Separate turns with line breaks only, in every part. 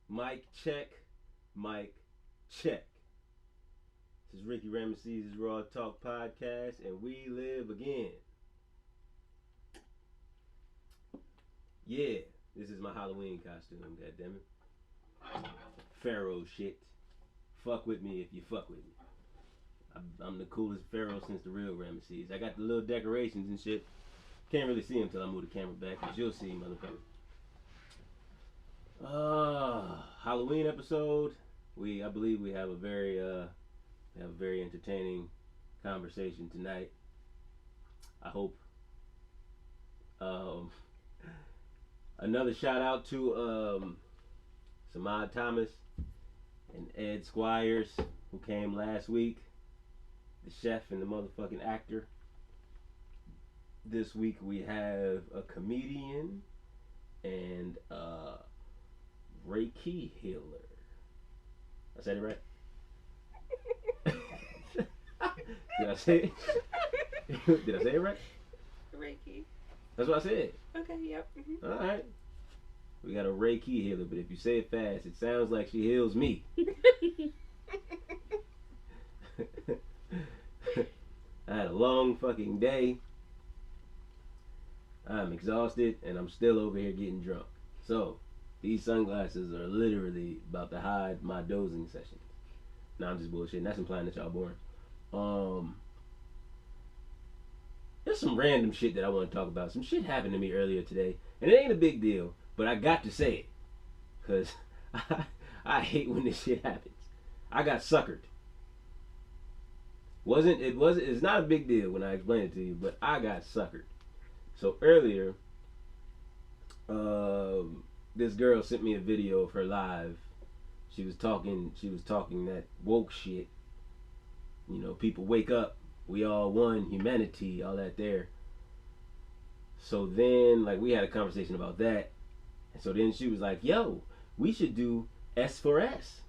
Mic check, mic check. This is RickyRamses' Raw Talk Podcast, and we live again. Yeah, this is my Halloween costume, goddammit. Pharaoh shit. Fuck with me if you fuck with me. I'm the coolest Pharaoh since the real Ramesses. I got the little decorations and shit. Can't really see him till I move the camera back, but you'll see him, motherfucker. Halloween episode. I believe we have a very entertaining conversation tonight. I hope. Another shout out to Samad Thomas and Ed Squires, who came last week. The chef and the motherfucking actor. This week we have a comedian and a Reiki healer. I said it right? Did I say it? Did I say it right?
Reiki.
That's what I said.
Okay, yep. Mm-hmm.
Alright. We got a Reiki healer, but if you say it fast, it sounds like she heals me. I had a long fucking day. I'm exhausted and I'm still over here getting drunk. So, these sunglasses are literally about to hide my dozing sessions. Nah, I'm just bullshitting. That's implying that y'all boring. There's some random shit that I want to talk about. Some shit happened to me earlier today, and it ain't a big deal, but I got to say it. Because I hate when this shit happens. I got suckered. It's not a big deal when I explain it to you, but I got suckered. So earlier, this girl sent me a video of her live. She was talking that woke shit. You know, people wake up, we all one, humanity, all that there. So then, like, we had a conversation about that. And so then she was like, yo, we should do S for S.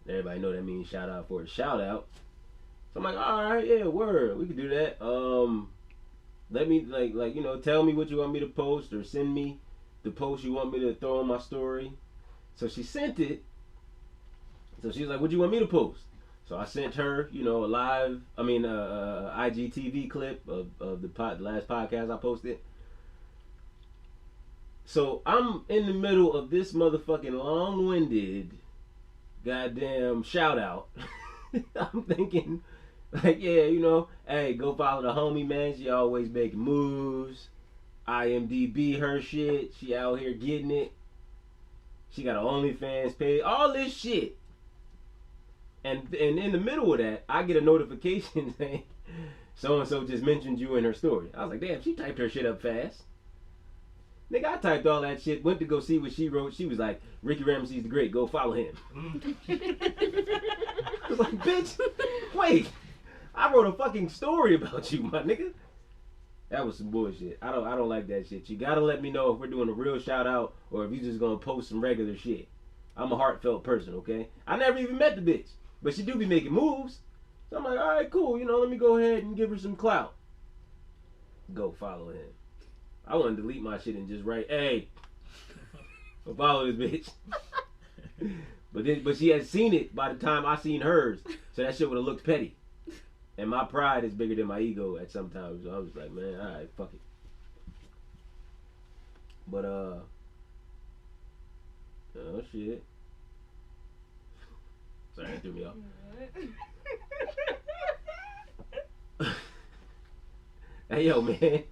Everybody know that means shout out for a shout out. So I'm like, alright, yeah, word, we could do that. Let me, like, you know, tell me what you want me to post, or send me the post you want me to throw on my story. So she sent it. So she was like, what do you want me to post? So I sent her, you know, a IGTV clip of the last podcast I posted. So I'm in the middle of this motherfucking long-winded goddamn shout out. I'm thinking, like, yeah, you know, hey, go follow the homie, man. She always making moves. IMDb her shit. She out here getting it. She got an OnlyFans page. All this shit. And in the middle of that, I get a notification saying, so-and-so just mentioned you in her story. I was like, damn, she typed her shit up fast. Nigga, I typed all that shit, went to go see what she wrote. She was like, RickyRamses the Great, go follow him. I was like, bitch, wait. I wrote a fucking story about you, my nigga. That was some bullshit. I don't like that shit. You gotta let me know if we're doing a real shout out or if you just gonna post some regular shit. I'm a heartfelt person, okay? I never even met the bitch, but she do be making moves. So I'm like, all right, cool. You know, let me go ahead and give her some clout. Go follow him. I want to delete my shit and just write, hey, go follow this bitch. But she had seen it by the time I seen hers, so that shit would have looked petty. And my pride is bigger than my ego at some times. So I was like, man, all right, fuck it. But oh shit. Sorry, that threw me off. Hey, yo, man.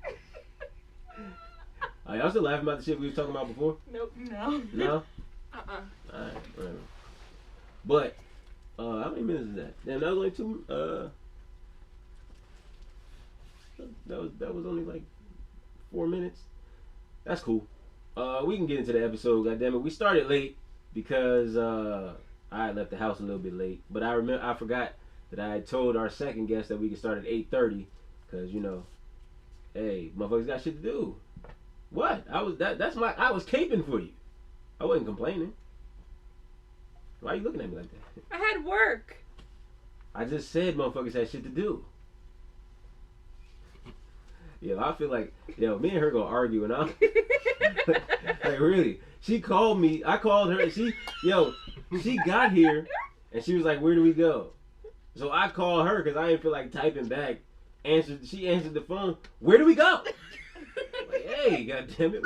Are y'all still laughing about the shit we was talking about before?
Nope. No.
No? Alright, whatever. But, how many minutes is that? Damn, that was only two, that was only like 4 minutes. That's cool. We can get into the episode, goddammit. We started late because, I had left the house a little bit late. But I forgot that I had told our second guest that we could start at 8:30. Cause, you know, hey, motherfuckers got shit to do. What? I was caping for you. I wasn't complaining. Why are you looking at me like that?
I had work.
I just said motherfuckers had shit to do. Yo, I feel like, yo, me and her gonna argue, and I'm like, really. She called me. I called her. She got here, and she was like, "Where do we go?" So I called her because I didn't feel like typing back. She answered the phone. Where do we go? Like, hey, goddammit,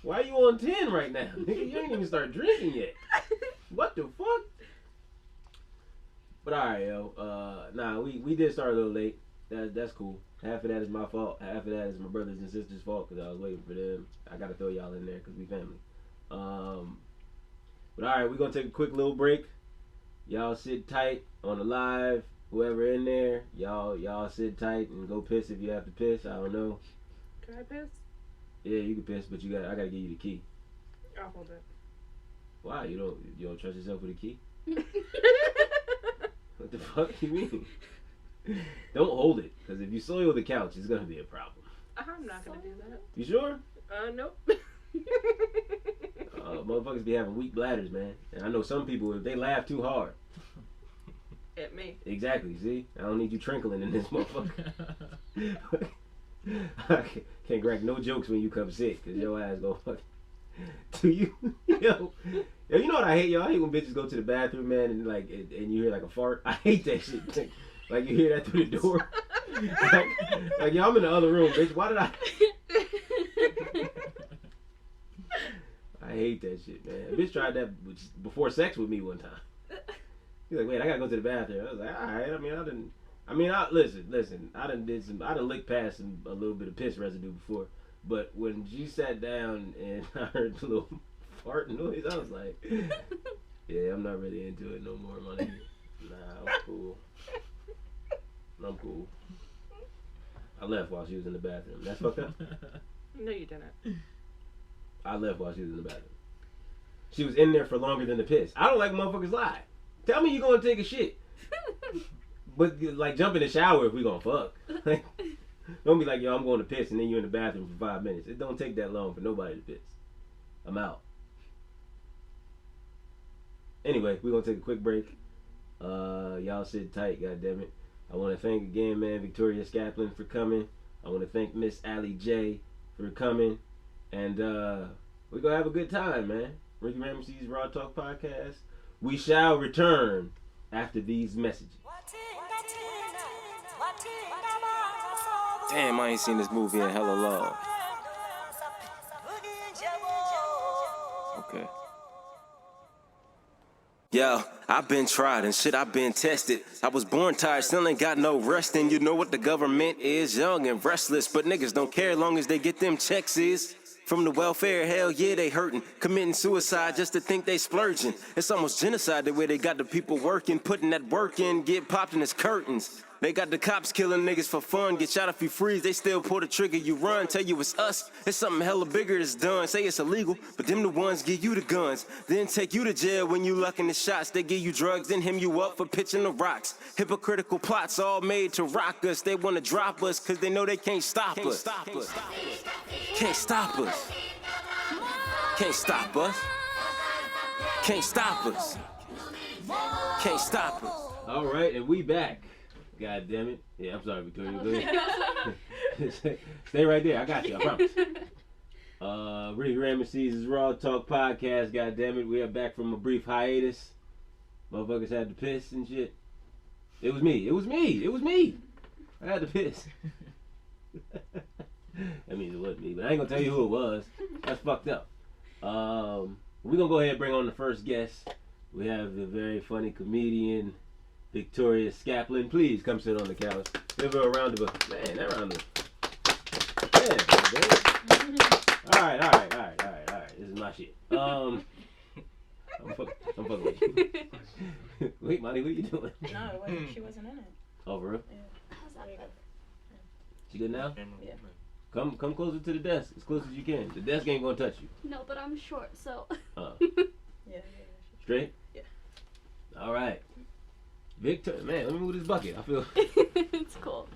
why are you on 10 right now? Nigga, you ain't even start drinking yet. What the fuck? But alright, yo. Nah, we did start a little late. That's cool. Half of that is my fault. Half of that is my brothers and sisters' fault because I was waiting for them. I gotta throw y'all in there because we family. But alright, we're gonna take a quick little break. Y'all sit tight on the live. Whoever in there, y'all sit tight and go piss if you have to piss. I don't know.
Can I piss?
Yeah, you can piss, but I gotta give you the key.
I'll hold it.
Why? You don't trust yourself with a key? What the fuck you mean? Don't hold it, because if you soil the couch, it's gonna be a problem.
I'm not gonna do that.
You sure?
Nope.
Motherfuckers be having weak bladders, man. And I know some people, if they laugh too hard.
At me.
Exactly, see? I don't need you trinkling in this motherfucker. I can't crack no jokes when you come sick, because your ass go fucking... Do you? Yo, you know what I hate, y'all? I hate when bitches go to the bathroom, man, and and you hear like a fart. I hate that shit. Like you hear that through the door. like yo, I'm in the other room, bitch. Why did I... I hate that shit, man. A bitch tried that before sex with me one time. He's like, wait, I gotta go to the bathroom. I was like, all right. Listen. I done licked past a little bit of piss residue before. But when she sat down and I heard the little fart noise, I was like, yeah, I'm not really into it no more, money. Nah, I'm cool. I left while she was in the bathroom. That's fucked up?
No, you didn't.
I left while she was in the bathroom. She was in there for longer than the piss. I don't like motherfuckers lie. Tell me you gonna take a shit. But like jump in the shower if we gonna fuck. Like, don't be like, yo, I'm going to piss and then you're in the bathroom for 5 minutes. It don't take that long for nobody to piss. I'm out. Anyway, we're gonna take a quick break. Y'all sit tight, goddammit. I wanna thank again, man, Victoria Scaplen for coming. I wanna thank Miss Alli J for coming. And we're gonna have a good time, man. RickyRamses R.A.W Talk Podcast. We shall return after these messages. Damn, I ain't seen this movie in hella long. Okay. Yo, I've been tried and shit, I've been tested. I was born tired, still ain't got no rest. And you know what the government is, young and restless. But niggas don't care long as they get them checks is. From the welfare, hell yeah, they hurting. Committing suicide just to think they splurging. It's almost genocide the way they got the people working. Putting that work in, get popped in his curtains. They got the cops killing niggas for fun. Get shot if you freeze, they still pull the trigger, you run. Tell you it's us, it's something hella bigger that's done. Say it's illegal, but them the ones give you the guns. Then take you to jail when you lucking the shots. They give you drugs, then hem you up for pitching the rocks. Hypocritical plots all made to rock us. They wanna drop us, cause they know they can't stop us. Can't stop us. Can't stop us. Can't stop us. Can't stop us. All right, and we back. God damn it. Yeah, I'm sorry, Victoria. Go ahead. Stay right there. I got you. I promise. RickyRamses R.A.W Talk Podcast. God damn it. We are back from a brief hiatus. Motherfuckers had to piss and shit. It was me. I had to piss. That means it wasn't me, but I ain't gonna tell you who it was. That's fucked up. We're gonna go ahead and bring on the first guest. We have the very funny comedian Victoria Scaplen. Please come sit on the couch. Give her a round of applause. Man, that round of All right. This is my shit. I'm fucking with you. Wait, Monty, what are you doing?
No, she wasn't in it.
Oh, for real?
Yeah.
She good now?
Yeah.
Come closer to the desk, as close as you can. The desk ain't gonna touch you.
No, but I'm short, so.
Yeah.
Straight?
Yeah.
All right. Victor, man, let me move this bucket. I feel.
It's cool.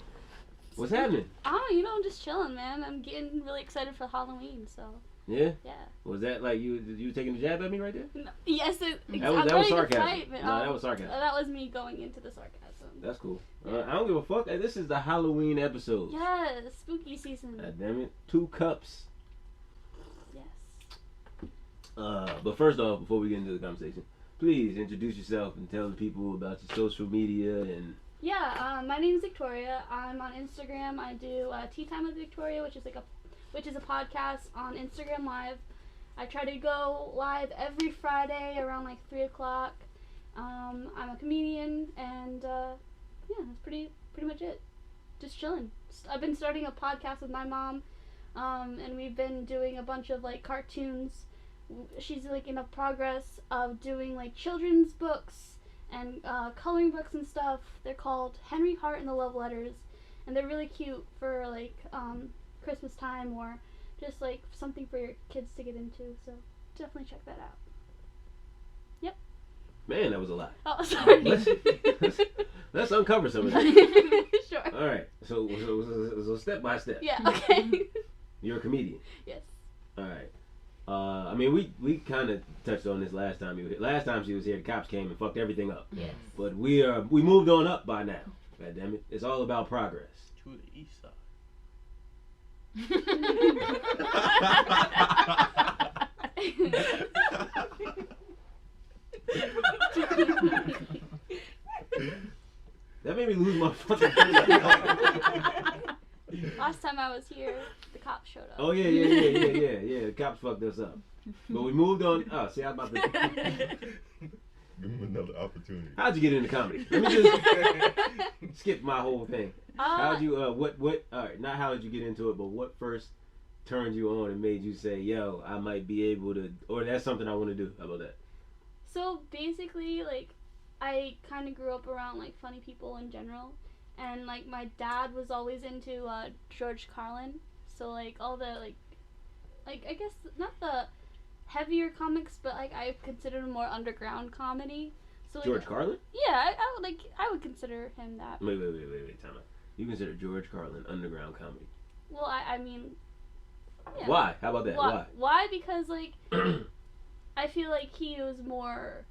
What's happening?
I'm just chilling, man. I'm getting really excited for Halloween, so.
Yeah?
Yeah.
Was that like you taking a jab at me right there?
No, yes,
That was sarcasm. That was sarcasm.
That was me going into the sarcasm.
That's cool. I don't give a fuck. This is the Halloween episode.
Yes, spooky season.
God damn it. 2 cups.
Yes.
But first off, before we get into the conversation, please introduce yourself and tell the people about your social media and...
Yeah, my name is Victoria. I'm on Instagram. I do Tea Time with Victoria, which is a podcast on Instagram Live. I try to go live every Friday around like 3 o'clock. I'm a comedian, and yeah, that's pretty much it. Just chilling. I've been starting a podcast with my mom, and we've been doing a bunch of like cartoons. She's like in the progress of doing like children's books and coloring books and stuff. They're called Henry Hart and the Love Letters, and they're really cute for like Christmas time or just like something for your kids to get into. So definitely check that out. Yep.
Man, that was a lot.
Oh, sorry.
Let's uncover some of that.
Sure.
All right. So step by step.
Yeah. Okay.
You're a comedian.
Yes.
All right. I mean, we kind of touched on this last time. Last time she was here, the cops came and fucked everything up.
Yes.
But we moved on up by now. God damn it! It's all about progress.
To the east side.
That made me lose my fucking place.
Last time I was here, the cops showed up.
Oh yeah. The cops fucked us up. But we moved on. Oh, see, I was about to.
Give him another opportunity.
How'd you get into comedy? Let me just skip my whole thing. How'd you what all right, not how did you get into it, but what first turned you on and made you say, yo, I might be able to, or that's something I want to do? How about that?
So basically, like, I kind of grew up around like funny people in general, and like my dad was always into George Carlin, so like all the like I guess not the heavier comics, but like I consider more underground comedy. So like,
George Carlin?
Yeah, I would consider him that.
Wait, time out. You consider George Carlin underground comedy?
Well, I mean. Yeah.
Why? How about that? Why?
Why? Because like I feel like he was more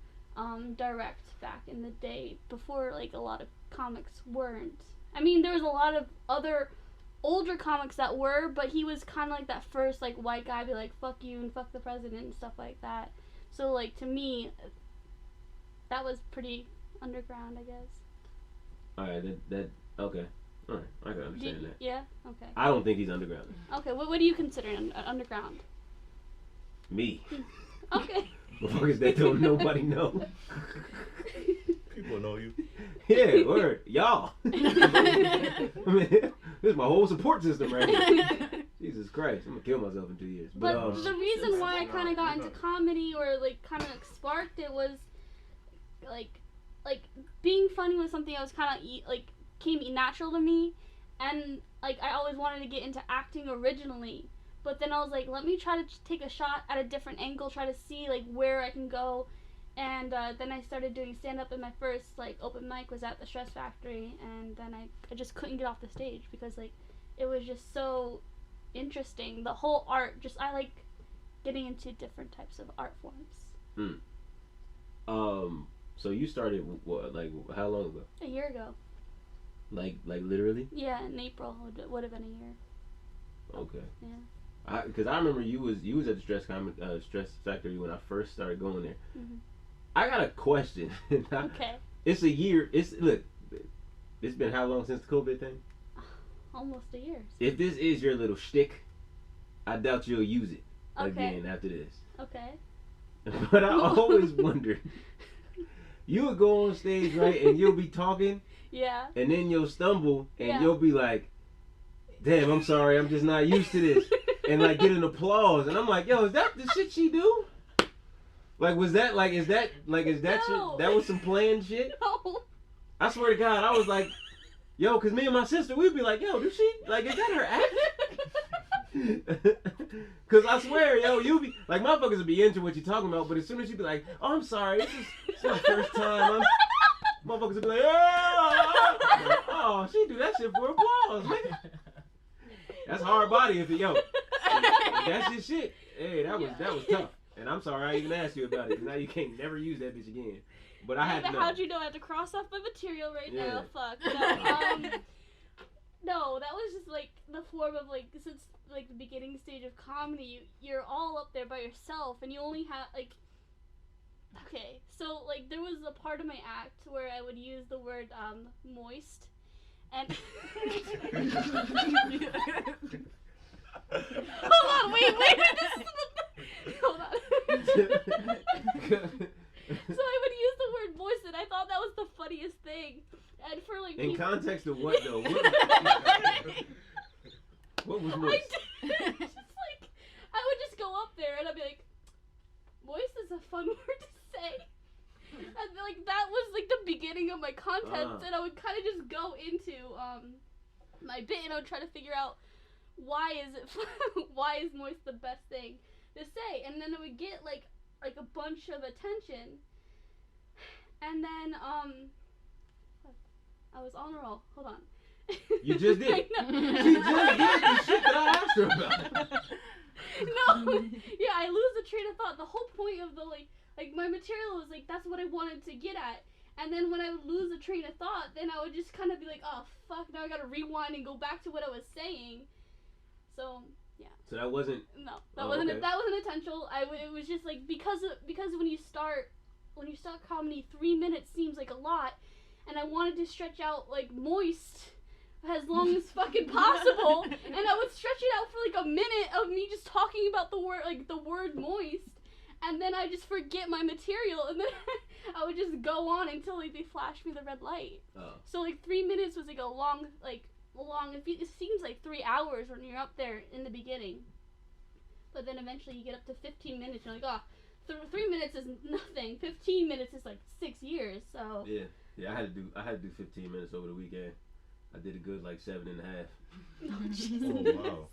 direct back in the day before like a lot of comics weren't. I mean, there was a lot of other older comics that were, but he was kind of like that first like white guy be like fuck you and fuck the president and stuff like that. So like to me that was pretty underground, I guess.
Alright, that okay. Alright, I can understand that.
Yeah? Okay.
I don't think he's underground.
Okay, what do you consider underground?
Me.
Okay.
Motherfuckers that don't nobody know.
People know you.
Yeah, word. Y'all. I mean, this is my whole support system right here. Jesus Christ, I'm gonna kill myself in 2 years.
But the reason why I kind of got into comedy or like kind of sparked it was like being funny was something I was kind of like came natural to me, and like I always wanted to get into acting originally, but then I was like, let me try to take a shot at a different angle, try to see like where I can go, and then I started doing stand-up, and my first like open mic was at the Stress Factory, and then I just couldn't get off the stage because like it was just so interesting, the whole art, just I like getting into different types of art forms.
So you started what, like how long ago?
A year ago.
Like literally?
Yeah, in April would have been a year.
Okay.
Yeah.
Because I remember you was at the Stress Factory when I first started going there.
Mm-hmm.
I got a question.
Okay.
It's a year. It's been how long since the COVID thing?
Almost a year.
If this is your little shtick, I doubt you'll use it
Okay.
again after this.
Okay.
But I always wondered. You would go on stage, right, and you'll be talking.
Yeah.
And then you'll stumble, and
Yeah.
you'll be like, damn, I'm sorry, I'm just not used to this. And like get an applause. And I'm like, yo, is that the shit she do? Like, is that
No.
shit? That was some planned shit?
No.
I swear to God, I was like, yo, because me and my sister, we'd be like, yo, is that her act? Because I swear, yo, you be, like, motherfuckers would be into what you're talking about, but as soon as you be like, oh, I'm sorry, it's my first time, motherfuckers would be like, oh, she do that shit for applause, nigga. That's hard body if it, yo. That's his shit. Hey, that was tough. And I'm sorry I even asked you about it, because now you can't never use that bitch again. But I had to know.
How'd you know? I had to cross off my material right now. Fuck. No, that was just like the form of like, since like the beginning stage of comedy, you're all up there by yourself, and you only have like. Okay, so like there was a part of my act where I would use the word moist, and hold on, wait, this is the hold on. So I would use the word moist, and I thought that was the funniest thing. And for like
in context of what though? What was moist?
Just like I would just go up there and I'd be like, moist is a fun word to say. And like that was like the beginning of my content, and I would kind of just go into my bit, and I would try to figure out why is moist the best thing to say, and then it would get like a bunch of attention, and then I was on a roll. Hold on.
You just did. She just did the shit that I asked her about.
No, yeah, I lose the train of thought. The whole point of the like my material was like, that's what I wanted to get at. And then when I would lose the train of thought, then I would just kind of be like, oh fuck, now I gotta rewind and go back to what I was saying. So yeah.
So that wasn't.
No, that wasn't intentional. It was just like because when you start comedy, 3 minutes seems like a lot, and I wanted to stretch out like moist as long as fucking possible, and I would stretch it out for like a minute of me just talking about the word moist, and then I just forget my material, and then I would just go on until like they flashed me the red light.
Oh.
So like 3 minutes was like a long. It seems like 3 hours when you're up there in the beginning, but then eventually you get up to 15 minutes. And you're like, oh, 3 minutes is nothing. 15 minutes is like 6 years. So
yeah, I had to do 15 minutes over the weekend. I did a good like 7.5.
Oh,
wow.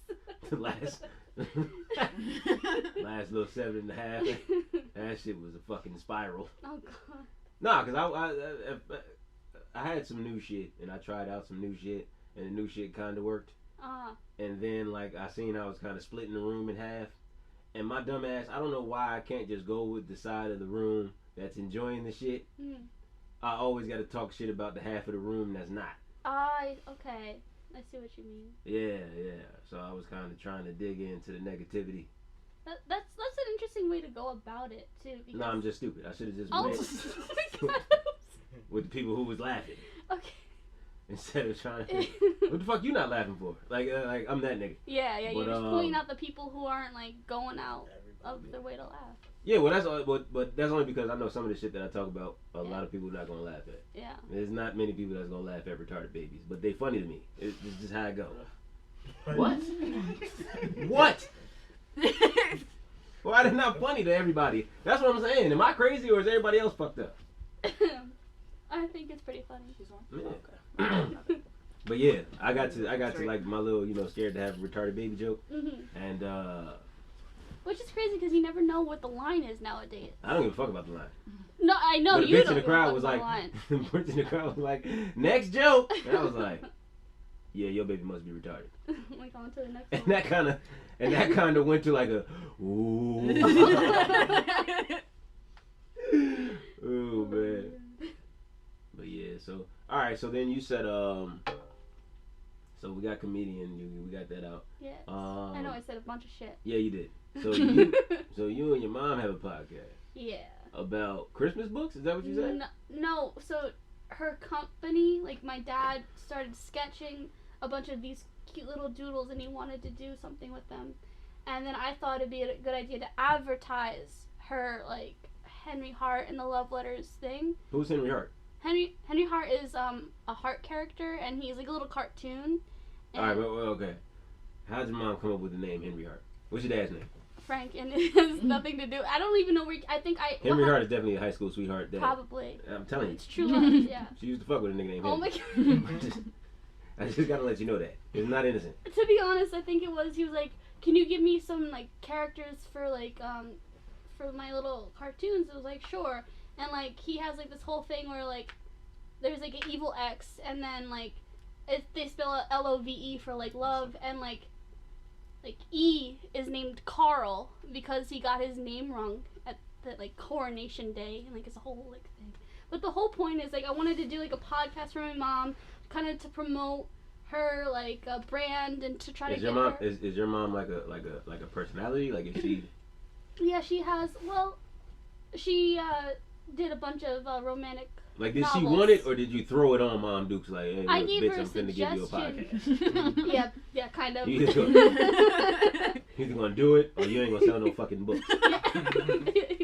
The last little 7.5. That shit was a fucking spiral.
Oh god.
Nah, cause I had some new shit, and I tried out some new shit, and the new shit kind of worked. And then like I seen I was kind of splitting the room in half, and my dumb ass, I don't know why I can't just go with the side of the room that's enjoying the shit. I always got to talk shit about the half of the room that's not.
Okay. I see what you mean.
Yeah. So I was kind of trying to dig into the negativity.
That's an interesting way to go about it too.
No, I'm just stupid. I should have just went with the people who was laughing.
Okay.
Instead of trying to, what the fuck you not laughing for? Like I'm that nigga.
Yeah. You're just pointing out the people who aren't like going out of their way to laugh.
Yeah, well, but that's only because I know some of the shit that I talk about, a lot of people are not gonna laugh at.
Yeah.
There's not many people that's gonna laugh at retarded babies, but they funny to me. It's just how I go. What? What? Why they're not funny to everybody? That's what I'm saying. Am I crazy or is everybody else fucked up?
I think it's pretty funny.
Yeah. But yeah, I got to like my little, scared to have a retarded baby joke, and
which is crazy because you never know what the line is nowadays.
I don't give a fuck about the line.
No, I know
but
you
don't.
But
the crowd was like, the bitch in the crowd was like, next joke. And I was like, yeah, your baby must be retarded.
Like on to the next
and
one.
that kind of went to like a ooh. Ooh man. But yeah, so all right, so then you said so we got comedian, we got that out.
Yeah. I know I said a bunch of shit.
Yeah, you did. So you and your mom have a podcast.
Yeah.
About Christmas books? Is that what you said?
No. So her company, like my dad started sketching a bunch of these cute little doodles, and he wanted to do something with them. And then I thought it'd be a good idea to advertise her, like Henry Hart and the love letters thing.
Who's Henry Hart?
Henry Hart is a Hart character, and he's like a little cartoon.
All right, well, okay. How did your mom come up with the name Henry Hart? What's your dad's name?
Frank, and it has nothing to do. I don't even know where.
Henry Hart is definitely a high school sweetheart. Dad.
Probably.
I'm telling you.
It's true love. Yeah.
She used to fuck with a nigga named
Oh
Henry.
my god.
I just gotta let you know that it's not innocent.
To be honest, I think he was like, can you give me some like characters for like for my little cartoons? I was like, sure. And like he has like this whole thing where like there's like an evil X, and then like they spell it LOVE for like love, and like E is is named Carl because he got his name wrong at the like coronation day, and like it's a whole like thing. But the whole point is like I wanted to do like a podcast for my mom, kind of to promote her like brand and to try to get her.
Is your mom like a personality? Like is she?
Yeah, she has. Well, she did a bunch of romantic.
Like, did
novels.
she want it, or did you throw it on Mom Dukes? Like, hey,
I
look,
gave
bitch,
her a
I'm finna give you a
suggestion.
podcast.
Yeah, kind of.
You either gonna do it, or you ain't gonna sell no fucking books.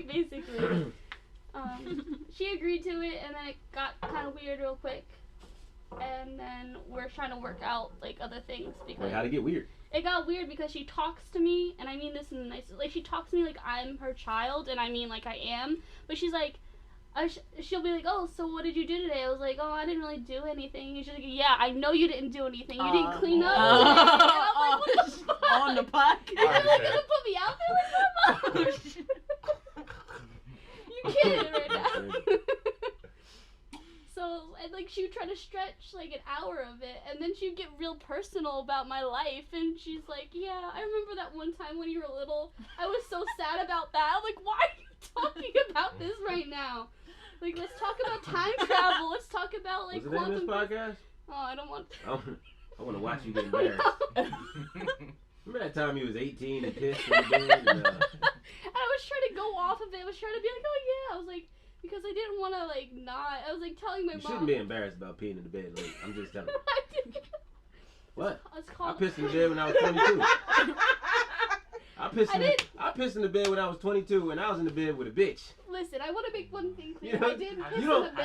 Basically. She agreed to it, and then it got kind of weird real quick. And then we're trying to work out, like, other things. Because
Wait, how'd it get weird?
It got weird because she talks to me, and I mean this in the nicest, like, she talks to me like I'm her child, and I mean like I am, but she's like, she'll be like, oh, so what did you do today? I was like, oh, I didn't really do anything. And she's like, yeah, I know you didn't do anything. You didn't clean up today. And I'm like, what the fuck?
On the podcast.
Are you really gonna put me out there like that, Mom? You kidding right now? So, and like, she would try to stretch like an hour of it, and then she'd get real personal about my life, and she's like, yeah, I remember that one time when you were little, I was so sad about that. I'm like, why are you talking about this right now? Like, let's talk about time travel. Let's talk about, like,
What's the name of this podcast?
Oh, I don't want to.
I want to watch you get embarrassed. Remember that time you was 18 and pissed in the bed? And,
I was trying to go off of it. I was trying to be like, oh, yeah. I was like, because I didn't want to, like, not. I was, like, telling my
you
mom.
shouldn't be embarrassed about peeing in the bed late. I'm just telling you.
I didn't.
What?
It's
I
called.
pissed in the bed when I was 22. I pissed in the bed when I was 22, and I was in the bed with a bitch.
Listen, I want to make one thing clear.
You know,
I did piss
you don't-
in the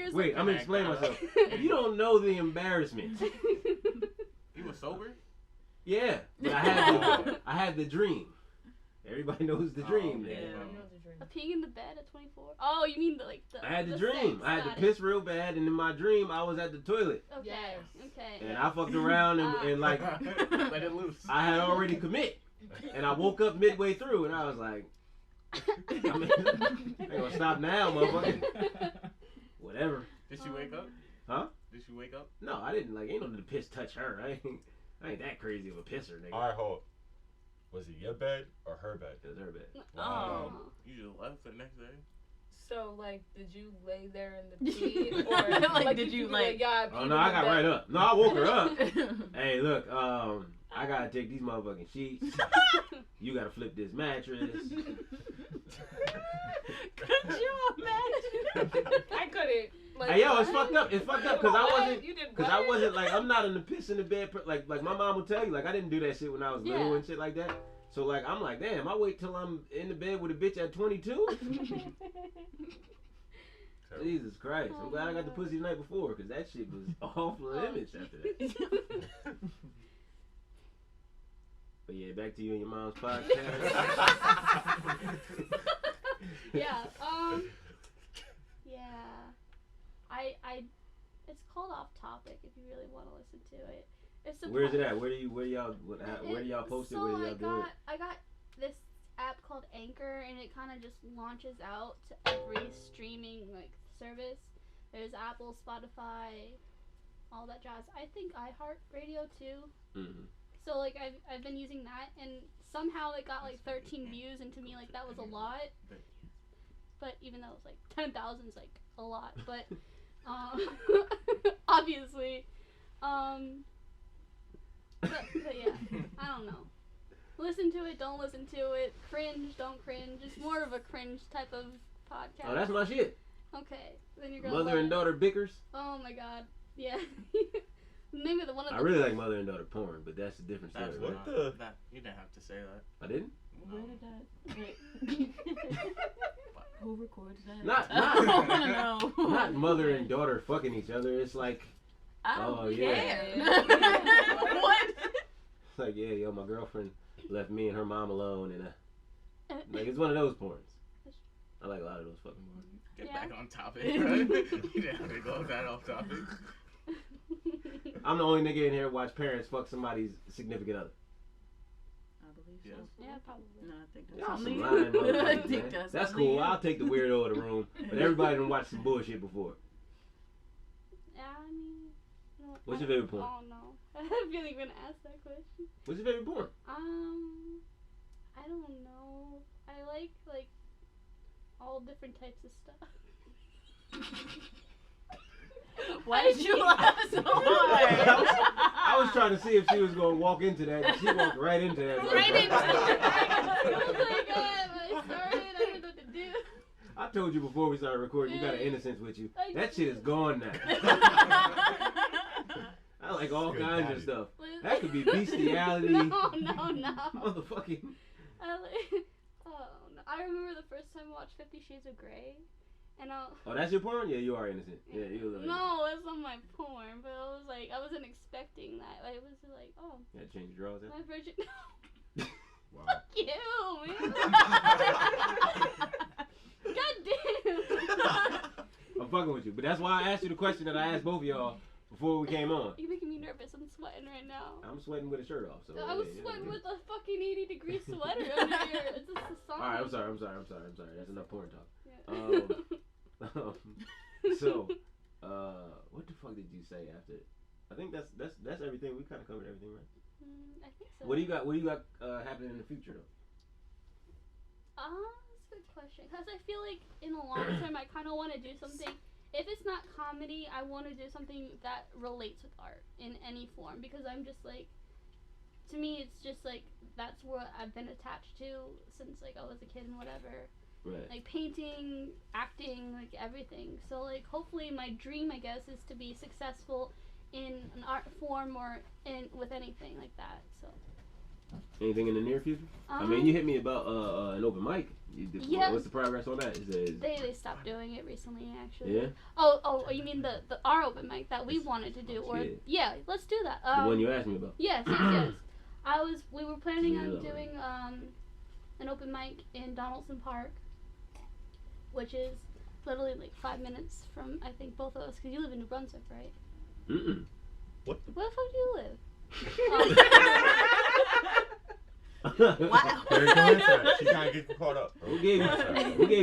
bed.
Wait. I'm gonna explain myself. You don't know the embarrassment.
You were sober?
Yeah, but I had the dream. Everybody knows the dream.
Yeah,
Then.
I know the dream.
A peeing in the bed at 24? Oh, you mean the
I had the
the
dream.
sex,
I had
got
to
it.
piss real bad, and in my dream, I was at the toilet,
Okay.
Yes.
Okay.
and I fucked around, and like
Let it loose.
I had already commit, and I woke up midway through, and I was like, I ain't gonna stop now, motherfucker. Whatever.
Did she wake up?
Huh?
Did she wake up?
No, I didn't. Like, ain't no the piss touch her. I ain't that crazy of a pisser, nigga.
Alright, hold. Was it your bed or her bed?
It was her bed.
Oh.
You just left the next day?
So, like, did you lay there in the pee? Or, like, did you, like, yeah,
Oh, no, I got right up. No, I woke her up. Hey, look, I gotta take these motherfucking sheets. You gotta flip this mattress.
Could you imagine? I couldn't. Like,
Hey, yo, it's fucked up. It's fucked up because I wasn't.
You did
Because I wasn't like, I'm not in the piss in the bed. Like my mom will tell you, like, I didn't do that shit when I was little
Yeah.
and shit like that. So, like, I'm like, damn, I wait till I'm in the bed with a bitch at 22? Jesus Christ. I'm glad I got the pussy the night before because that shit was off limits after that. But yeah, back to you and your mom's podcast.
Yeah. Yeah. I. It's called Off Topic if you really want to listen to it. It's
Where's it at? Where do y'all post it? Where do y'all do it?
I got this app called Anchor, and it kind of just launches out to every streaming like service. There's Apple, Spotify, all that jazz. I think iHeartRadio too.
Mm-hmm.
So like I've been using that, and somehow it got like 13 views, and to me like that was a lot. But even though it's like 10,000 is like a lot, but obviously, but yeah, I don't know. Listen to it, don't listen to it. Cringe, don't cringe. It's more of a cringe type of podcast.
Oh, that's my shit.
Okay, then you're gonna
Mother
love
and
it.
daughter bickers.
Oh my god, yeah. Name of the one of the.
I really like mother and daughter porn, but that's a different story.
That's
right?
what the-
That, you didn't have to say that.
I didn't.
Where did that? Who records that?
Not
I don't wanna know.
not mother and daughter fucking each other. It's like,
I don't
Oh, yeah.
care. What?
it's like, yeah, yo, my girlfriend left me and her mom alone, and like it's one of those porns. I like a lot of those fucking porns.
Get
Yeah.
back on topic, right? You didn't have to go that off topic.
I'm the only nigga in here who watch parents fuck somebody's significant other.
I believe
Yes.
so.
Yeah, probably.
No, I think that's
Y'all
only
some
you.
lying motherfuckers,
I think
man.
that's
cool.
only
I'll take the weirdo of the room, but everybody done watched some bullshit before.
Yeah, I mean, you know,
What's your favorite porn?
Oh no, I feel like you're gonna ask that question.
What's your favorite porn?
I don't know. I like all different types of stuff.
Why did you laugh so hard?
I was trying to see if she was gonna walk into that, and she walked right into that.
Right into it.
I was like, I started. I didn't know what to do.
I told you before we started recording, you got an innocence with you. That shit is gone now. I like all kinds of stuff. That could be bestiality.
No.
Motherfucking.
I remember the first time I watched 50 Shades of Grey, and
Oh, that's your porn? Yeah, you are innocent. Yeah, you look.
No, it's not my porn, but I was like, I wasn't expecting that. It was like, oh.
You had to change your drawers.
My virgin.
Wow.
Fuck you, man. God damn.
I'm fucking with you, but that's why I asked you the question that I asked both of y'all before we came on.
You're making me nervous. I'm sweating right now.
I'm sweating with a shirt off. So
I was sweating with a fucking 80-degree sweater under here. It's just a song.
All right, I'm sorry. That's enough porn talk.
Yeah.
So, what the fuck did you say after? I think that's everything. We kind of covered everything, right?
I think so.
What do you got happening in the future though?
That's a good question. Because I feel like in the long term, I kind of want to do something. If it's not comedy, I want to do something that relates with art in any form. Because I'm just like, to me, it's just like, that's what I've been attached to since like I was a kid and whatever.
Right.
Like painting, acting, like everything. So like hopefully my dream, I guess, is to be successful in an art form or with anything like that. So.
Anything in the near future? I mean, you hit me about an open mic.
Yeah.
What's the progress on that?
They stopped doing it recently, actually.
Yeah.
Oh, you mean the our open mic that we wanted to do, or yeah, let's do that.
The one you asked me about.
Yes. We were planning on doing an open mic in Donaldson Park, which is literally like 5 minutes from I think both of us, because you live in New Brunswick, right?
What?
Where the fuck do you live?
Wow.
She trying to get caught up.
Who gave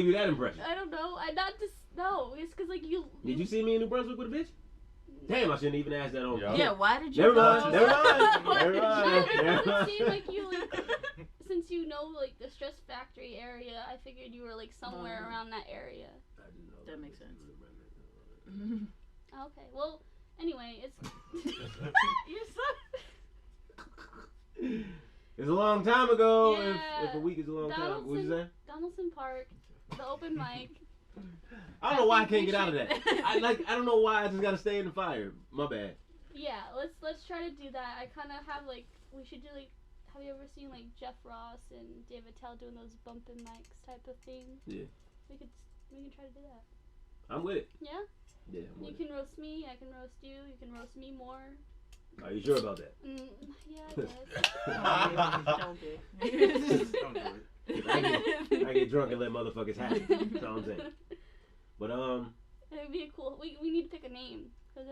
you that impression?
I don't know. It's because like you.
Did you see me in New Brunswick with a bitch? Damn, I shouldn't even ask that on.
Yeah, why did you?
Never mind.
It seemed like you since you know like the Stress Factory area, I figured you were like somewhere around that area.
I didn't know
That makes sense.
Okay. Well, anyway, it's you're so.
It's a long time ago.
Yeah.
If a week is a long time, what you say?
Donaldson Park, the open mic.
I don't know why I can't get out of that. I don't know why I just gotta stay in the fire. My bad.
Yeah, let's try to do that. I kind of have like we should do like. Have you ever seen like Jeff Ross and David Tell doing those bumpin' mics type of thing? Yeah. We can try to do that.
I'm with it.
Yeah.
Yeah.
You can roast me. I can roast you. You can roast me more.
Are you sure about that?
Yeah, I guess.
Don't do
Don't do it.
I get drunk and let motherfuckers have it. That's all I'm saying. But
it'd be a cool. We need to pick a name because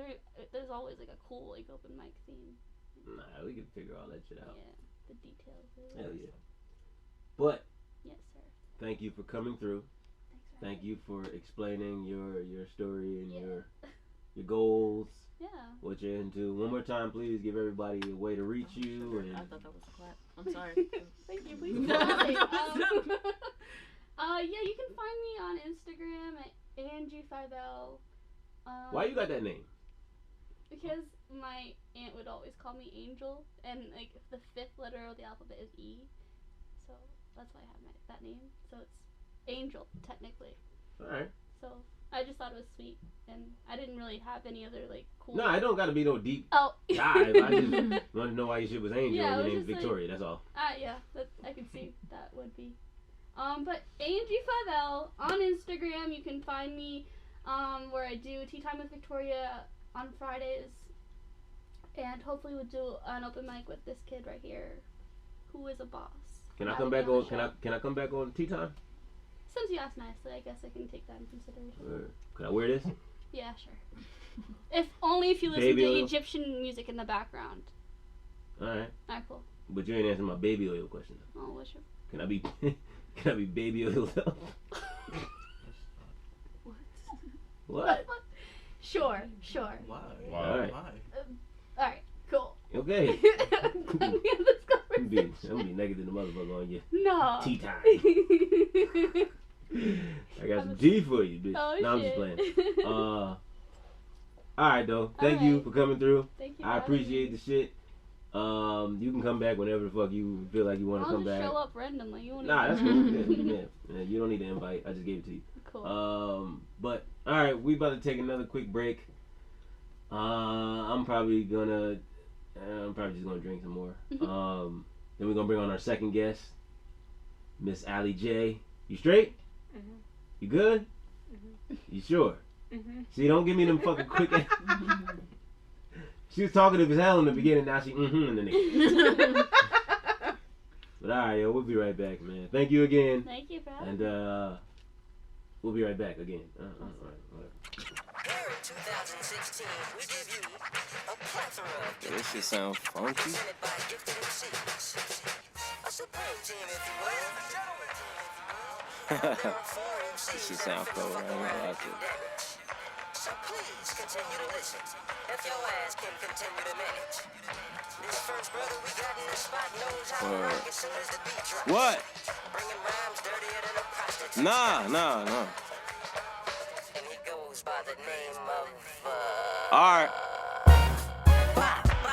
there's always like a cool like open mic theme.
Nah, we can figure all that shit out.
Yeah, the details.
Hell yeah. But
yes, sir.
Thank you for coming through. Thank you for explaining your story and your goals. Yeah. What you're into. One more time, please give everybody a way to reach you. And
I thought that was a clap. I'm sorry.
Thank you. Please. Yeah, you can find me on Instagram at Angie5L.
Why you got that name?
Because my aunt would always call me Angel, and like the 5th letter of the alphabet is E, so that's why I have that name. So it's Angel technically.
All right.
So I just thought it was sweet, and I didn't really have any other like cool.
No, I don't gotta be no deep
dive.
I just wanted to know why your shit was Angel
Yeah,
and your name's Victoria. That's all.
Yeah, I can see that would be. But Angie5L on Instagram, you can find me where I do Tea Time with Victoria on Fridays, and hopefully we'll do an open mic with this kid right here, who is a boss.
Can I come back on? Can I come back on Tea Time?
Since you asked nicely, I guess I can take that in consideration.
Can I wear this?
Yeah, sure. If you listen to Egyptian music in the background.
Alright.
Alright, cool.
But you ain't answering my baby oil question.
Oh, what's your...
Can I be baby oiled up?
What?
What?
Sure.
Why?
Wow.
Alright.
Alright, cool.
Okay.
We have this
I'm
conversation.
gonna be negative the motherfucker on you.
No.
Tea time. I got some tea for you, bitch.
Oh,
no, I'm just
shit.
playing. Alright though. Thank you
Alright.
for coming through.
Thank you.
I appreciate the shit. You can come back whenever the fuck you feel like you want to come back.
I'll just show up randomly. You won't
Nah, that's
even-
cool. Yeah, you don't need an invite. I just gave it to you.
Cool.
But all right, we about to take another quick break. I'm probably just gonna drink some more. Then we're gonna bring on our second guest, Miss Alli J. You straight?
Mhm.
You good?
Mhm.
You sure?
Mhm.
See, don't give me them fucking quick. She was talkative as hell in the beginning. Now she in the next. But all right, yo, we'll be right back, man. Thank you again.
Thank you for having
And
me.
we'll be right back again. All right, whatever.
Here in 2016, we give you a plethora of
Yeah, this shit sound funky.
presented by gifted MCs. A supreme team, if you will. There are 4 MCs
This shit
that
sound
are
cold.
fit
I
for
ain't gonna lie
graphic
to you.
damage. So please continue to listen. If your ass can continue to manage. This first brother we got in the spot knows how to rock as soon as the beat drops.
What?
Bringing rhymes dirtier than a prostitute.
Nah.
And he goes by the name of,
Alright.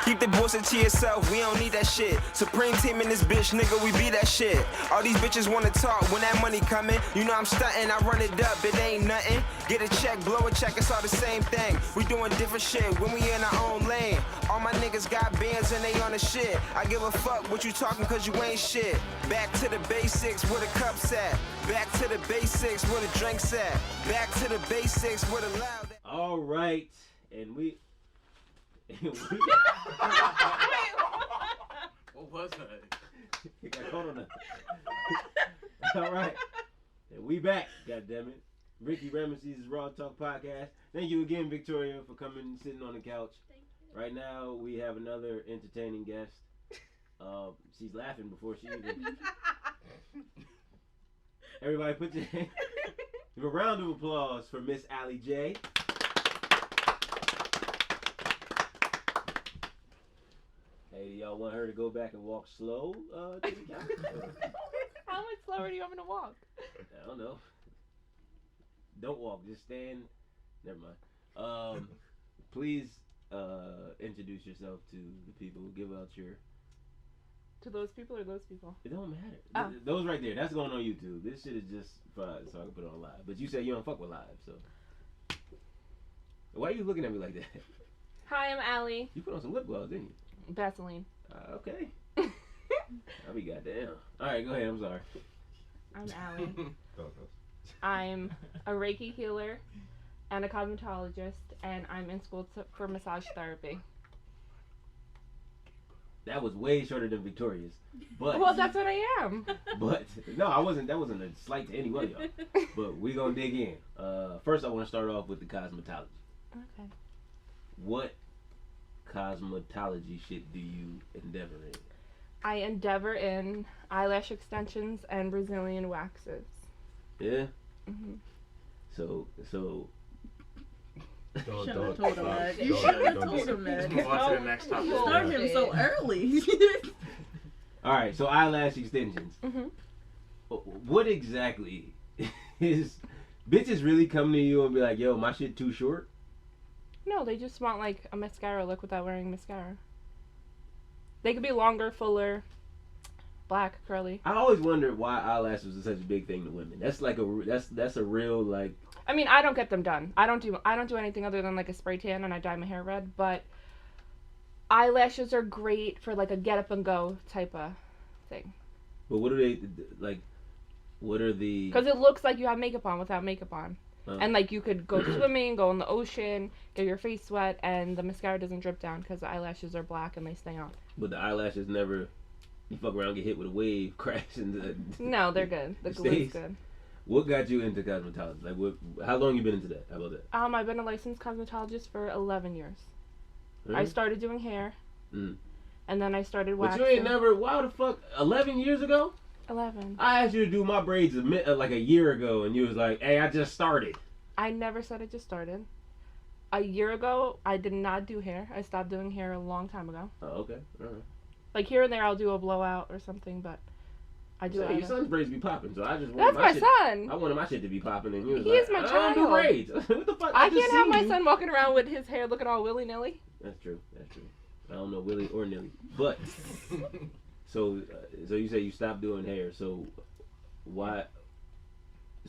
Keep the bullshit to yourself, we don't need that shit. Supreme team in this bitch, nigga, we be that shit. All these bitches wanna talk when that money coming. You know I'm stunting, I run it up, it ain't nothing. Get a check, blow a check, it's all the same thing. We doing different shit when we in our own lane. All my niggas got bands and they on the shit. I give a fuck what you talking cause you ain't shit. Back to the basics where the cups at. Back to the basics where the drinks at. Back to the basics where the loud at.
All right, and we.
What was that?
You got caught on that. All right, and we back. God damn it, RickyRamses' Raw Talk Podcast. Thank you again, Victoria, for coming and sitting on the couch.
Thank you.
Right now, we have another entertaining guest. She's laughing before she even. Everybody, put your hand. Give a round of applause for Miss Alli J. Hey, do y'all want her to go back and walk slow to the couch?
How much slower do you want me to walk?
I don't know. Don't walk, just stand. Never mind. Please introduce yourself to the people. Give out your.
To those people or those people?
It don't matter.
Oh.
Those right there. That's going on YouTube. This shit is just for so I can put it on live. But you say you don't fuck with live, so. Why are you looking at me like that?
Hi, I'm Alli.
You put on some lip gloss, didn't you?
Vaseline.
Okay. I'll be goddamn. All right, go ahead. I'm sorry.
I'm Alli. I'm a Reiki healer and a cosmetologist, and I'm in school for massage therapy.
That was way shorter than Victoria's. But
Well, that's what I am.
But no, I wasn't. That wasn't a slight to any one of y'all. But we gonna dig in. First, I want to start off with the cosmetology.
Okay.
What cosmetology shit do you endeavor in?
I endeavor in eyelash extensions and Brazilian waxes.
Yeah.
Mm-hmm.
So.
Shouldn't have told him that. You shouldn't have told him
Let's
that.
move on to the next topic.
You started him so early.
All right. So eyelash extensions.
Mm-hmm.
What exactly is? Bitches really come to you and be like, "Yo, my shit too short."
No, they just want like a mascara look without wearing mascara. They could be longer, fuller, black, curly.
I always wondered why eyelashes are such a big thing to women. That's like that's a real like.
I mean, I don't get them done. I don't do anything other than like a spray tan and I dye my hair red, but eyelashes are great for like a get up and go type of thing.
But what are they like? What are the?
Because it looks like you have makeup on without makeup on. And like you could go swimming, go in the ocean, get your face wet, and the mascara doesn't drip down because the eyelashes are black and they stay on.
But the eyelashes never. You fuck around, get hit with a wave, crash into.
No, they're good. The
It
glue
stays.
is good.
What got you into cosmetology? Like, what? How long you been into that? How about that?
I've been a licensed cosmetologist for 11 years.
Hmm?
I started doing hair,
Mm.
and then I started
But
waxing.
you ain't never. Why the fuck? 11 years ago?
11.
I asked you to do my braids like a year ago, and you was like, "Hey, I just started."
I never said I just started. a year ago, I did not do hair. I stopped doing hair a long time ago.
Oh, okay. All right.
Like here and there, I'll do a blowout or something, but I do.
Your son's braids be popping, so I just want
That's my son.
I wanted my shit to be popping, and he was
He
like,
is my
I don't do
child.
braids. What the fuck?
I
just
can't have
seen
my
you.
son walking around with his hair looking all willy nilly.
That's true. I don't know Willie or Nilly, but so you say you stopped doing hair. So why?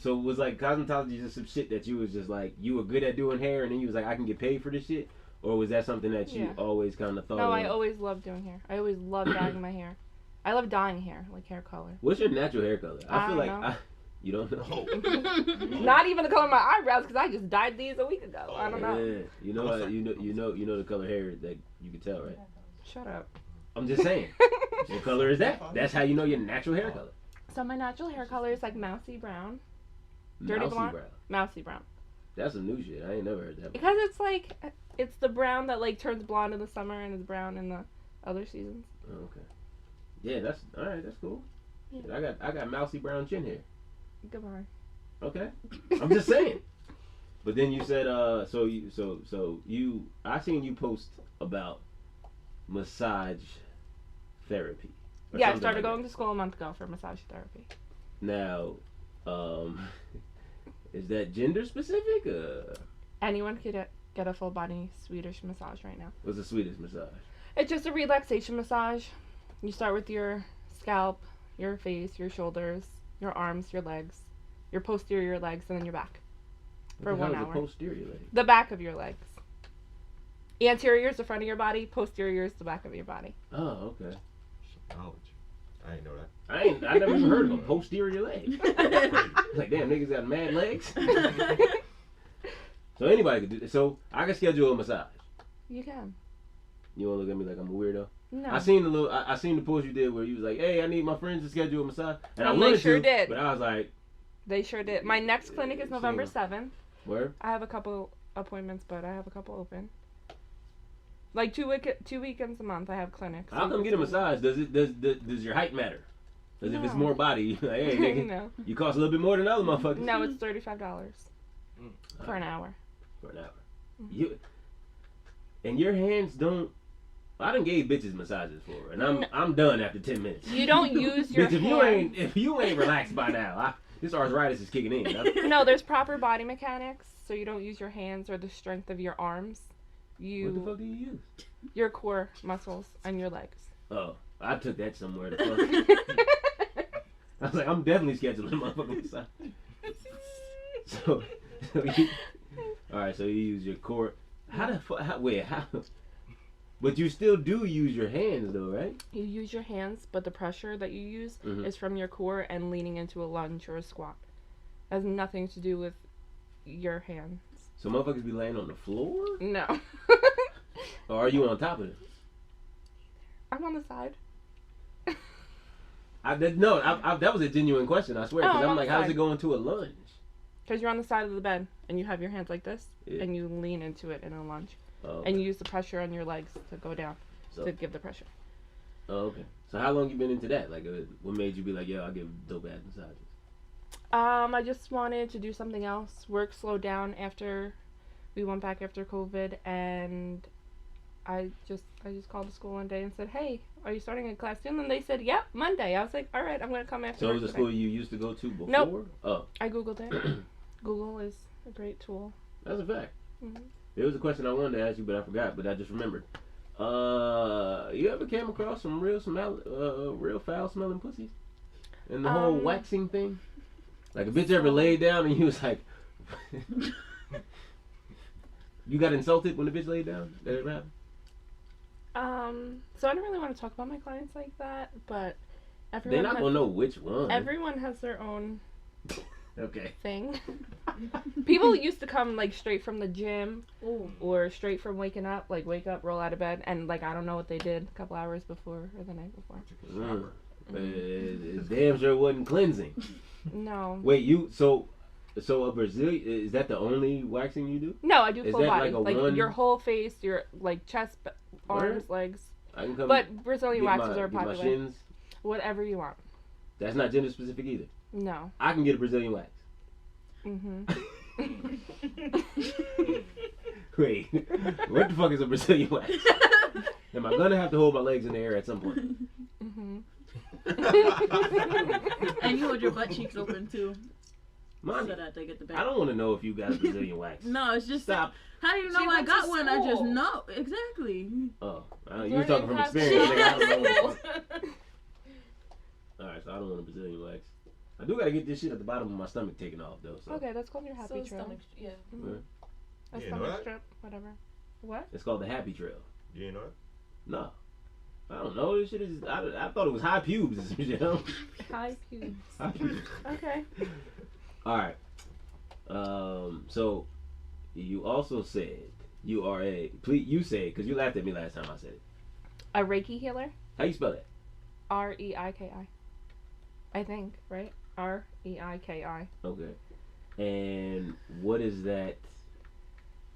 So was like cosmetology just some shit that you was just like you were good at doing hair, and then you was like I can get paid for this shit, or was that something that you always kind of thought?
No,
of?
I always loved doing hair. I always loved dyeing my hair. I love dyeing hair, like hair color.
What's your natural hair color? I feel
don't
like
know.
you don't know.
Not even the color of my eyebrows, because I just dyed these a week ago. I don't know.
Yeah. You know the color hair that you can tell, right?
Shut up.
I'm just saying. What color is that? That's how you know your natural hair color.
So my natural hair color is like mousy brown. Dirty
Mousy
blonde?
brown.
Mousy brown.
That's some new shit. I ain't never heard that.
Because it's like, it's the brown that like turns blonde in the summer and is brown in the other seasons.
Oh, okay. Yeah, that's all right. That's cool.
Yeah.
I got mousy brown chin hair.
Goodbye.
Okay. I'm just saying. But then you said I seen you post about massage therapy. or
Yeah, I
something
started
like
going to school a month ago for massage therapy.
that. Now, is that gender specific?
Anyone could get a full body Swedish massage right now.
What's the sweetest massage?
It's just a relaxation massage. You start with your scalp, your face, your shoulders, your arms, your legs, your posterior legs, and then your back. For
What the
1
hell is
hour.
a posterior leg?
The back of your legs. Anterior is the front of your body. Posterior is the back of your body.
Oh, okay.
Knowledge. I ain't know that.
I never even heard of a posterior leg. Like, damn, niggas got mad legs. So anybody could do this. So I can schedule a massage.
You can.
You wanna look at me like I'm a weirdo?
No.
I seen the post you did where you was like, hey, I need my friends to schedule a massage. And I
And they
wanted
sure
to,
did.
but I was like,
They sure did. My next clinic is November 7th.
where?
I have a couple appointments, but I have a couple open. Like 2 weekends a month, I have clinics.
I'll come get a massage. Does your height matter? Because if it's
No.
more body, like, hey, nigga,
No.
you cost a little bit more than other motherfuckers.
No, it's $35 for an hour.
For an hour.
Mm-hmm.
You and your hands don't. I done gave bitches massages for, and I'm done after 10 minutes.
You don't use your
Bitch,
hands.
if you ain't relaxed by now, this arthritis is kicking in.
No, there's proper body mechanics, so you don't use your hands or the strength of your arms.
What the fuck do you use?
Your core muscles and your legs.
Oh, I took that somewhere. The fuck. I was like, I'm definitely scheduling a motherfucking massage. So all right, so you use your core. How the fuck? How? But you still do use your hands, though, right?
You use your hands, but the pressure that you use
Mhm.
is from your core and leaning into a lunge or a squat. It has nothing to do with your hands.
So motherfuckers be laying on the floor,
No.
or are you on top of it?
I'm on the side.
That was a genuine question. I swear,
Oh,
because
I'm
I'm
on
like,
the
how's
side.
it going to a lunge?
Because you're on the side of the bed and you have your hands like this
Yeah.
and you lean into it in a lunge.
Oh,
And you use the pressure on your legs to go down
so,
to give the pressure.
oh, okay. So how long you been into that? Like, what made you be like, yo, I give dope ass massages?
I just wanted to do something else. Work slowed down after we went back after COVID, and I just called the school one day and said, "Hey, are you starting a class soon?" And they said, "Yep, Monday." I was like, "All right, I'm gonna come after."
So it
work
was a
today."
school you used to go to before?
Nope.
Oh,
I googled it. Google is a great tool.
that's a fact.
Mhm.
There was a question I wanted to ask you, but I forgot. But I just remembered. You ever came across some real foul smelling pussies? And the whole waxing thing? Like a bitch ever laid down and you was like, you got insulted when the bitch laid down? That ever happened?
So I don't really want to talk about my clients like that, but
They're
everyone
not gonna know which one.
everyone has their own
Okay.
thing. People used to come like straight from the gym
Ooh.
or straight from waking up, like wake up, roll out of bed, and like I don't know what they did a couple hours before or the night before.
It damn sure wasn't cleansing.
No.
Wait, so a Brazilian, is that the only waxing you do?
No, I do
Is
full
that
body.
like a one-
your whole face, your like chest, arms,
Where?
legs.
I can come
But Brazilian
get
waxes are
get my
popular.
shins.
Whatever you want.
That's not gender specific either.
No.
I can get a Brazilian wax.
Mhm.
Wait, what the fuck is a Brazilian wax? Am I gonna have to hold my legs in the air at some point?
Mm-hmm.
And you hold your butt cheeks open too.
Mommy,
So that they get the back.
I don't want to know if you got a Brazilian wax.
No, it's just
Stop.
How do you know
She
I
went
got
to
one? I just
school.
know exactly.
Oh, you were talking from experience. Nigga, I don't know what the fuck. Alright, so I don't want a Brazilian wax. I do gotta get this shit at the bottom of my stomach taken off though. So.
Okay, that's called your happy
So
trail.
stomach, yeah.
Mm-hmm. A
You didn't know
stomach
that?
strip, whatever. What?
It's called the happy trail.
You didn't know that?
No. I don't know. This shit is. I thought it was high pubes or some shit.
High pubes.
High pubes.
Okay.
Alright. So you also said you are a. Please, you said because you laughed at me last time I said it.
A Reiki healer?
How you spell that?
R-E-I-K-I. I think, right? R-E-I-K-I.
Okay. And what is that?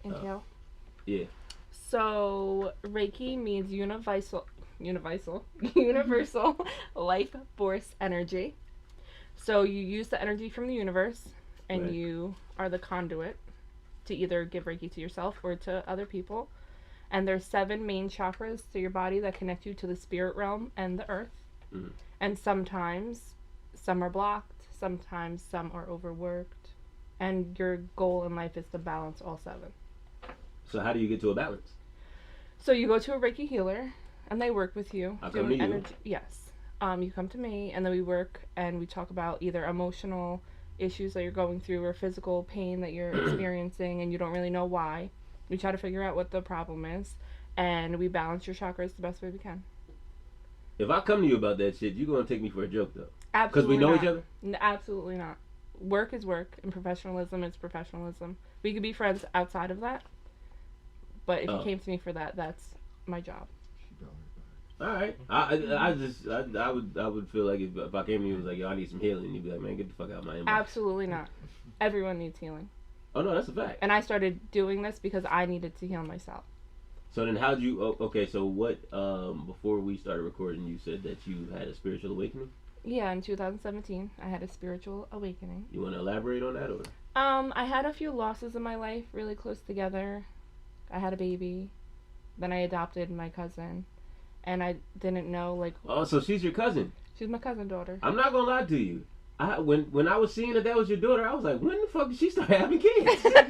Entail.
Yeah.
So Reiki means universal life force energy. So you use the energy from the universe and
Right.
you are the conduit to either give Reiki to yourself or to other people. And there's 7 main chakras to your body that connect you to the spirit realm and the earth.
Mhm.
And sometimes some are blocked, sometimes some are overworked. And your goal in life is to balance all 7.
So how do you get to a balance?
So you go to a Reiki healer, and they work with you.
I come to you.
Energy. Yes. You come to me, and then we work, and we talk about either emotional issues that you're going through or physical pain that you're experiencing, and you don't really know why. We try to figure out what the problem is, and we balance your chakras the best way we can.
If I come to you about that shit, you gonna take me for a joke though?
Absolutely
Because we know
not.
each other.
Absolutely not. Work is work, and professionalism is professionalism. We could be friends outside of that, but if you came to me for that, that's my job.
All right. I would feel like if I came to you and was like, yo, I need some healing, you'd be like, man, get the fuck out of my inbox.
Absolutely not. Everyone needs healing.
Oh no, that's a fact.
And I started doing this because I needed to heal myself.
So then how'd you, okay, so what, before we started recording, you said that you had a spiritual awakening?
Yeah, in 2017, I had a spiritual awakening.
You want to elaborate on that or?
I had a few losses in my life really close together. I had a baby. Then I adopted my cousin. And I didn't know, like...
Oh, so she's your cousin.
She's my cousin daughter.
I'm not going to lie to you. When I was seeing that was your daughter, I was like, when the fuck did she start having kids? That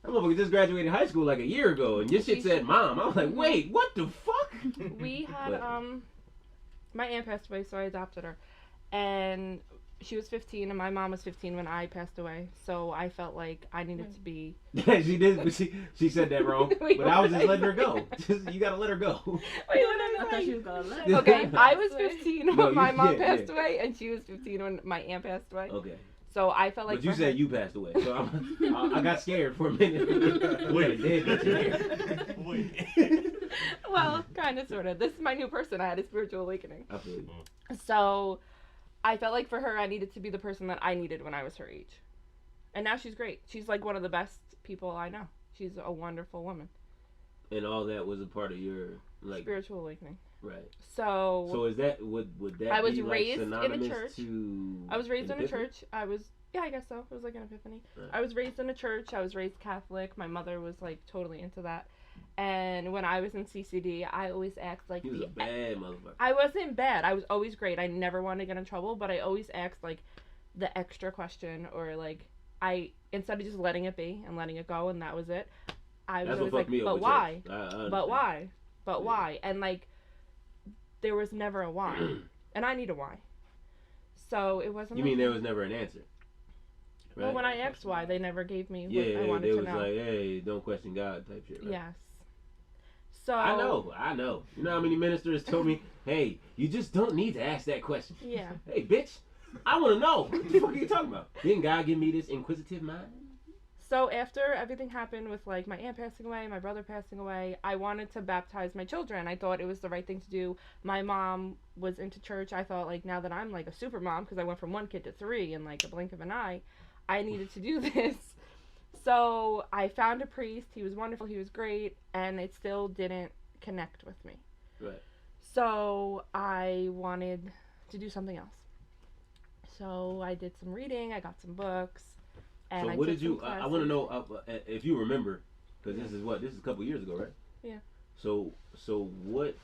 motherfucker just graduated high school like a year ago, and your shit said mom. I was like, wait, what the fuck?
We had, my aunt passed away, so I adopted her. And she was 15, and my mom was 15 when I passed away. So I felt like I needed to be...
She did, but she said that wrong.
Wait,
But I was just letting her go. You gotta let her go.
Wait,
I thought she was gonna let.
Okay, I was 15 when
No,
my mom
yeah.
passed away, and she was 15 when my aunt passed away.
Okay.
So I felt like...
But you
for
said
her-
you passed away, so I got scared for a minute.
Wait.
Wait.
Well, kind of, sort of. This is my new person. I had a spiritual awakening.
I feel you.
So I felt like for her, I needed to be the person that I needed when I was her age. And now she's great. She's like one of the best people I know. She's a wonderful woman.
And all that was a part of your like
Spiritual awakening.
right.
So
So is that would that
I was
be like
raised in a
synonymous
church.
to
I was raised in a
epiphany?
church. Yeah, I guess so. It was like an epiphany.
Right.
I was raised in a church. I was raised Catholic. My mother was like totally into that. And when I was in CCD, I always asked like
He was a bad motherfucker.
I wasn't bad. I was always great. I never wanted to get in trouble, but I always asked like the extra question, or like I, instead of just letting it be and letting it go and that was it, I was
That's
always
what
like,
fucked me up
but
with
why?
church. I understand.
But why? But
Yeah.
why? And like there was never a why. And I need a why. So it wasn't
You mean there was never an answer? Right?
Well, when I asked why, they never gave me what
yeah,
I
they
wanted to
was
know.
like, hey, don't question God type shit. Right?
Yes. So
I know. You know how many ministers told me, hey, you just don't need to ask that question.
Yeah.
Hey, bitch, I want to know. What the fuck are you talking about? Didn't God give me this inquisitive mind?
So after everything happened with like my aunt passing away, my brother passing away, I wanted to baptize my children. I thought it was the right thing to do. My mom was into church. I thought like now that I'm like a super mom, because I went from 1 kid to 3 in like a blink of an eye, I needed to do this. So I found a priest. He was wonderful. He was great. And it still didn't connect with me.
Right.
So I wanted to do something else. So I did some reading. I got some books. And
So
I
what
took
did you?
some
I want to
classes.
know if you remember, because this is a couple years ago, right?
Yeah.
So what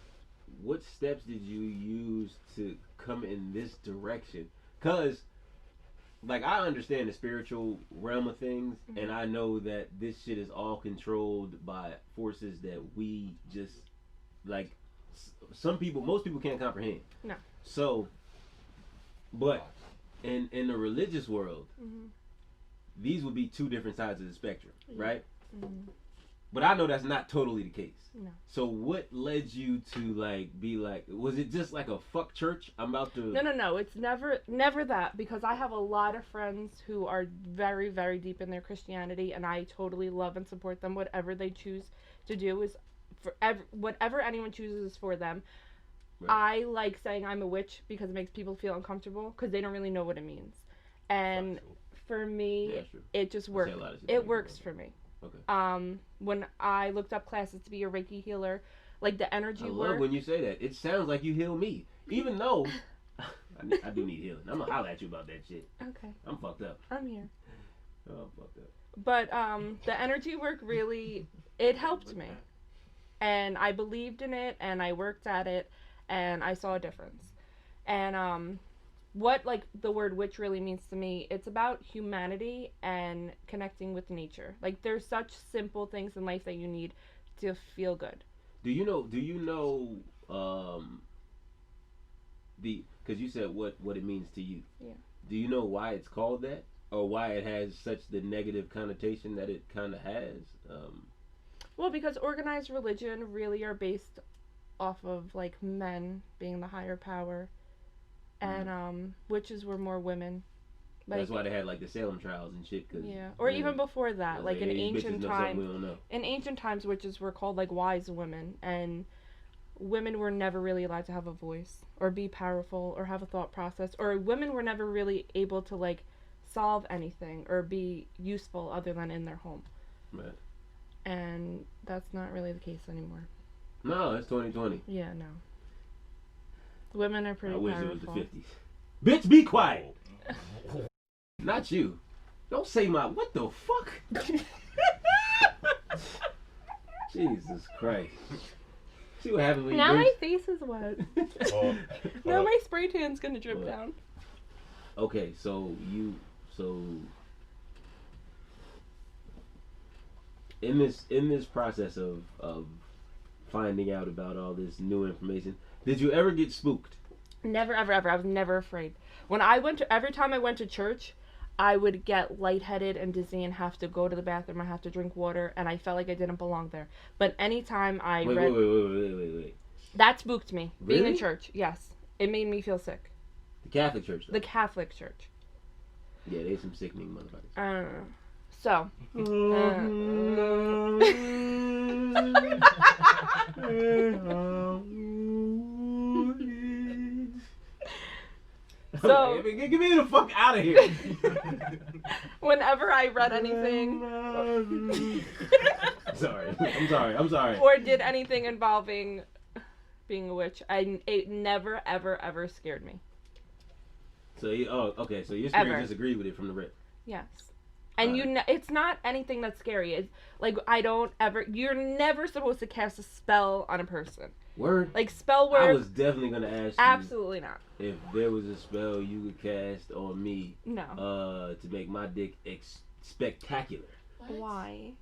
steps did you use to come in this direction? Cause like I understand the spiritual realm of things, and I know that this shit is all controlled by forces that we just like. Most people can't comprehend.
No.
So, but in the religious world, these would be two different sides of the spectrum, right? But I know that's not totally the case.
No.
So what led you to like be like? Was it just like a fuck church? I'm about to.
No. It's never that, because I have a lot of friends who are very, very deep in their Christianity, and I totally love and support them. Whatever they choose to do is whatever anyone chooses is for them. Right. I like saying I'm a witch because it makes people feel uncomfortable because they don't really know what it means, and for me, it just works. It works for me. Okay. When I looked up classes to be a Reiki healer, like the energy work. I love
when you say that. It sounds like you heal me, even though I do need healing. I'm gonna holler at you about that shit.
Okay.
I'm fucked up.
I'm here.
Oh, I'm fucked up.
But the energy work really, it helped me, and I believed in it, and I worked at it, and I saw a difference. And what like the word witch really means to me, it's about humanity and connecting with nature. Like there's such simple things in life that you need to feel good.
Do you know because you said what it means to you.
Yeah.
Do you know why it's called that, or why it has such the negative connotation that it kind of has?
Well, because organized religion really are based off of like men being the higher power. And witches were more women. Like,
that's why they had like the Salem trials and shit. Cause,
yeah, or even before that, like in ancient times, witches were called like wise women, and women were never really allowed to have a voice or be powerful or have a thought process, or women were never really able to like solve anything or be useful other than in their home.
Right.
And that's not really the case anymore.
No, it's 2020.
Yeah, no. Women are pretty powerful. I wish it was
the 50s. Bitch, be quiet. Not you. Don't say my... What the fuck? Jesus Christ. See what happens when
now
you...
Now my face is wet. Now my spray tan's gonna drip down.
Okay, so in this process of finding out about all this new information, did you ever get spooked?
Never, ever. I was never afraid. Every time I went to church, I would get lightheaded and dizzy and have to go to the bathroom. I have to drink water, and I felt like I didn't belong there. But anytime I read...
Wait.
That spooked me.
Really?
Being in church, yes. It made me feel sick.
The Catholic Church, though.
The Catholic Church.
Yeah, they some sickening motherfuckers.
I don't know. So... So
get me the fuck out of here.
Whenever I read anything
I'm sorry.
Or did anything involving being a witch, it never ever scared me.
So so your spirit just agreed with it from the rip.
Yes. And it's not anything that's scary. It's like you're never supposed to cast a spell on a person.
Word?
Like spell work.
I was definitely gonna ask you.
Absolutely not.
If there was a spell you could cast on me.
No.
To make my dick spectacular.
What? Why?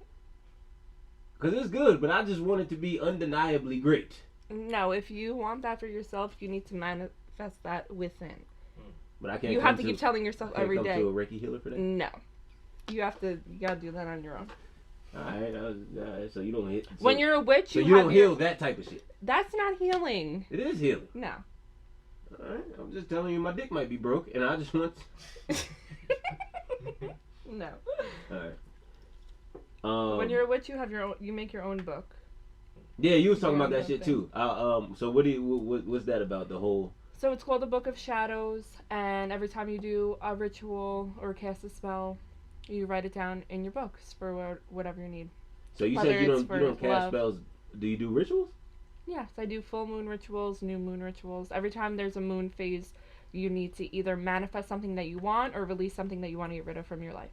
Because it's good, but I just want it to be undeniably great.
No, if you want that for yourself, you need to manifest that within.
But I can't.
You have to keep telling yourself every day.
Come to a Reiki healer for that?
No. You gotta do that on your own.
Alright, so you don't hit.
When you're a witch,
you don't heal that type of shit.
That's not healing.
It is healing.
No.
Alright, I'm just telling you my dick might be broke, and I just want.
No.
Alright.
When you're a witch, you make your own book.
Yeah, you was talking about that shit too. So what's that about? The whole.
So it's called the Book of Shadows, and every time you do a ritual or cast a spell, you write it down in your books for whatever you need.
So you said you don't cast spells. Do you do rituals?
Yes, I do full moon rituals, new moon rituals. Every time there's a moon phase, You need to either manifest something that you want or release something that you want to get rid of from your life.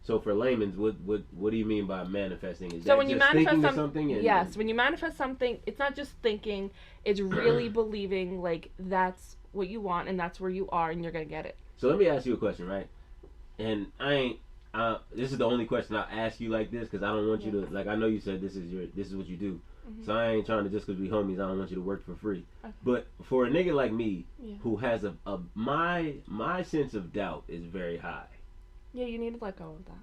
So for layman's, what do you mean by manifesting? Is
So
that
when you
just
manifest
thinking of something?
yes, when you manifest something, it's not just thinking, it's really believing like that's what you want and that's where you are and you're going to get it.
So let me ask you a question, right? And this is the only question I'll ask you like this, because I don't want you to, like, I know you said this is what you do.
Mm-hmm.
So I ain't trying to, just because we homies, I don't want you to work for free.
Okay.
But for a nigga like me, who has my sense of doubt is very high.
Yeah, you need to let go of that.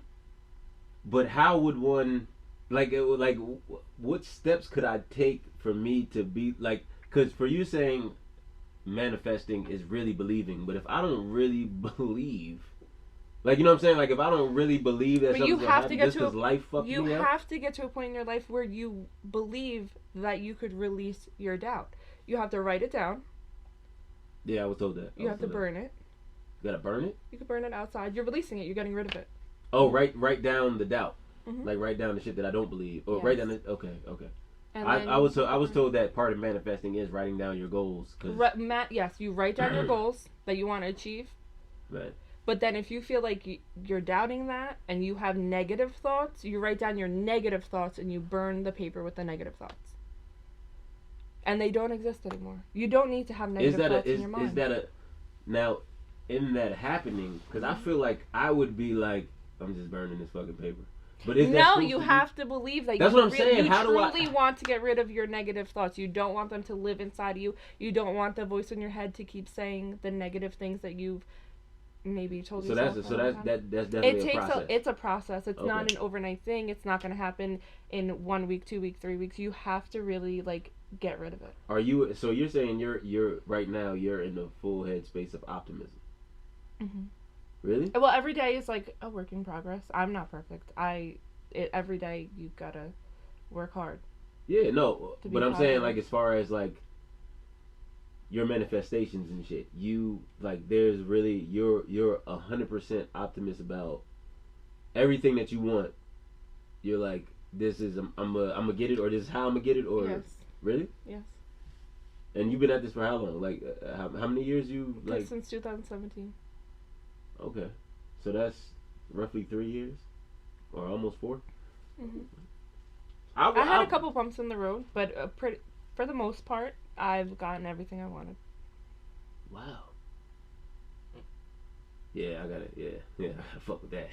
But how would one, what steps could I take for me to be, like, because for you saying manifesting is really believing, but if I don't really believe, like, you know what I'm saying? Like, if I don't really believe that something's gonna happen just because life fucked me up.
You have to get to a point in your life where you believe that you could release your doubt. You have to write it down.
Yeah, I was told that.
You have to burn it.
You gotta burn it?
You can burn it outside. You're releasing it. You're getting rid of it.
Oh, write down the doubt.
Mm-hmm.
Like, write down the shit that I don't believe. Or write down the, okay.
And
I was told that part of manifesting is writing down your goals.
Yes, you write down your goals that you want to achieve.
Right.
But then if you feel like you're doubting that and you have negative thoughts, you write down your negative thoughts and you burn the paper with the negative thoughts. And they don't exist anymore. You don't need to have negative thoughts in your mind.
Now, in that happening, because I feel like I would be like, I'm just burning this fucking paper. But
you have to believe that.
That's what I'm saying.
You truly want to get rid of your negative thoughts. You don't want them to live inside of you. You don't want the voice in your head to keep saying the negative things that you've maybe told yourself.
That's definitely a process.
It's a process. It's not an overnight thing. It's not going to happen in 1 week, 2 weeks, 3 weeks. You have to really get rid of it.
Are you? So you're saying you're right now you're in the full headspace of optimism.
Mm-hmm.
Really?
Well, every day is like a work in progress. I'm not perfect. Every day you've got to work hard.
Yeah, no, but I'm saying, like, as far as like your manifestations and shit, you there's really you're 100% optimist about everything that you want. You're like, this is I'm gonna get it, or this is how I'm gonna get it, or
yes.
Really?
Yes. And
you've been at this for how long? Like, how many years you like?
Since 2017.
Okay, so that's roughly 3 years, or almost 4.
Mm-hmm. I had a couple bumps in the road, but for the most part, I've gotten everything I wanted.
Wow. Yeah, I got it. Yeah, I gotta fuck with that.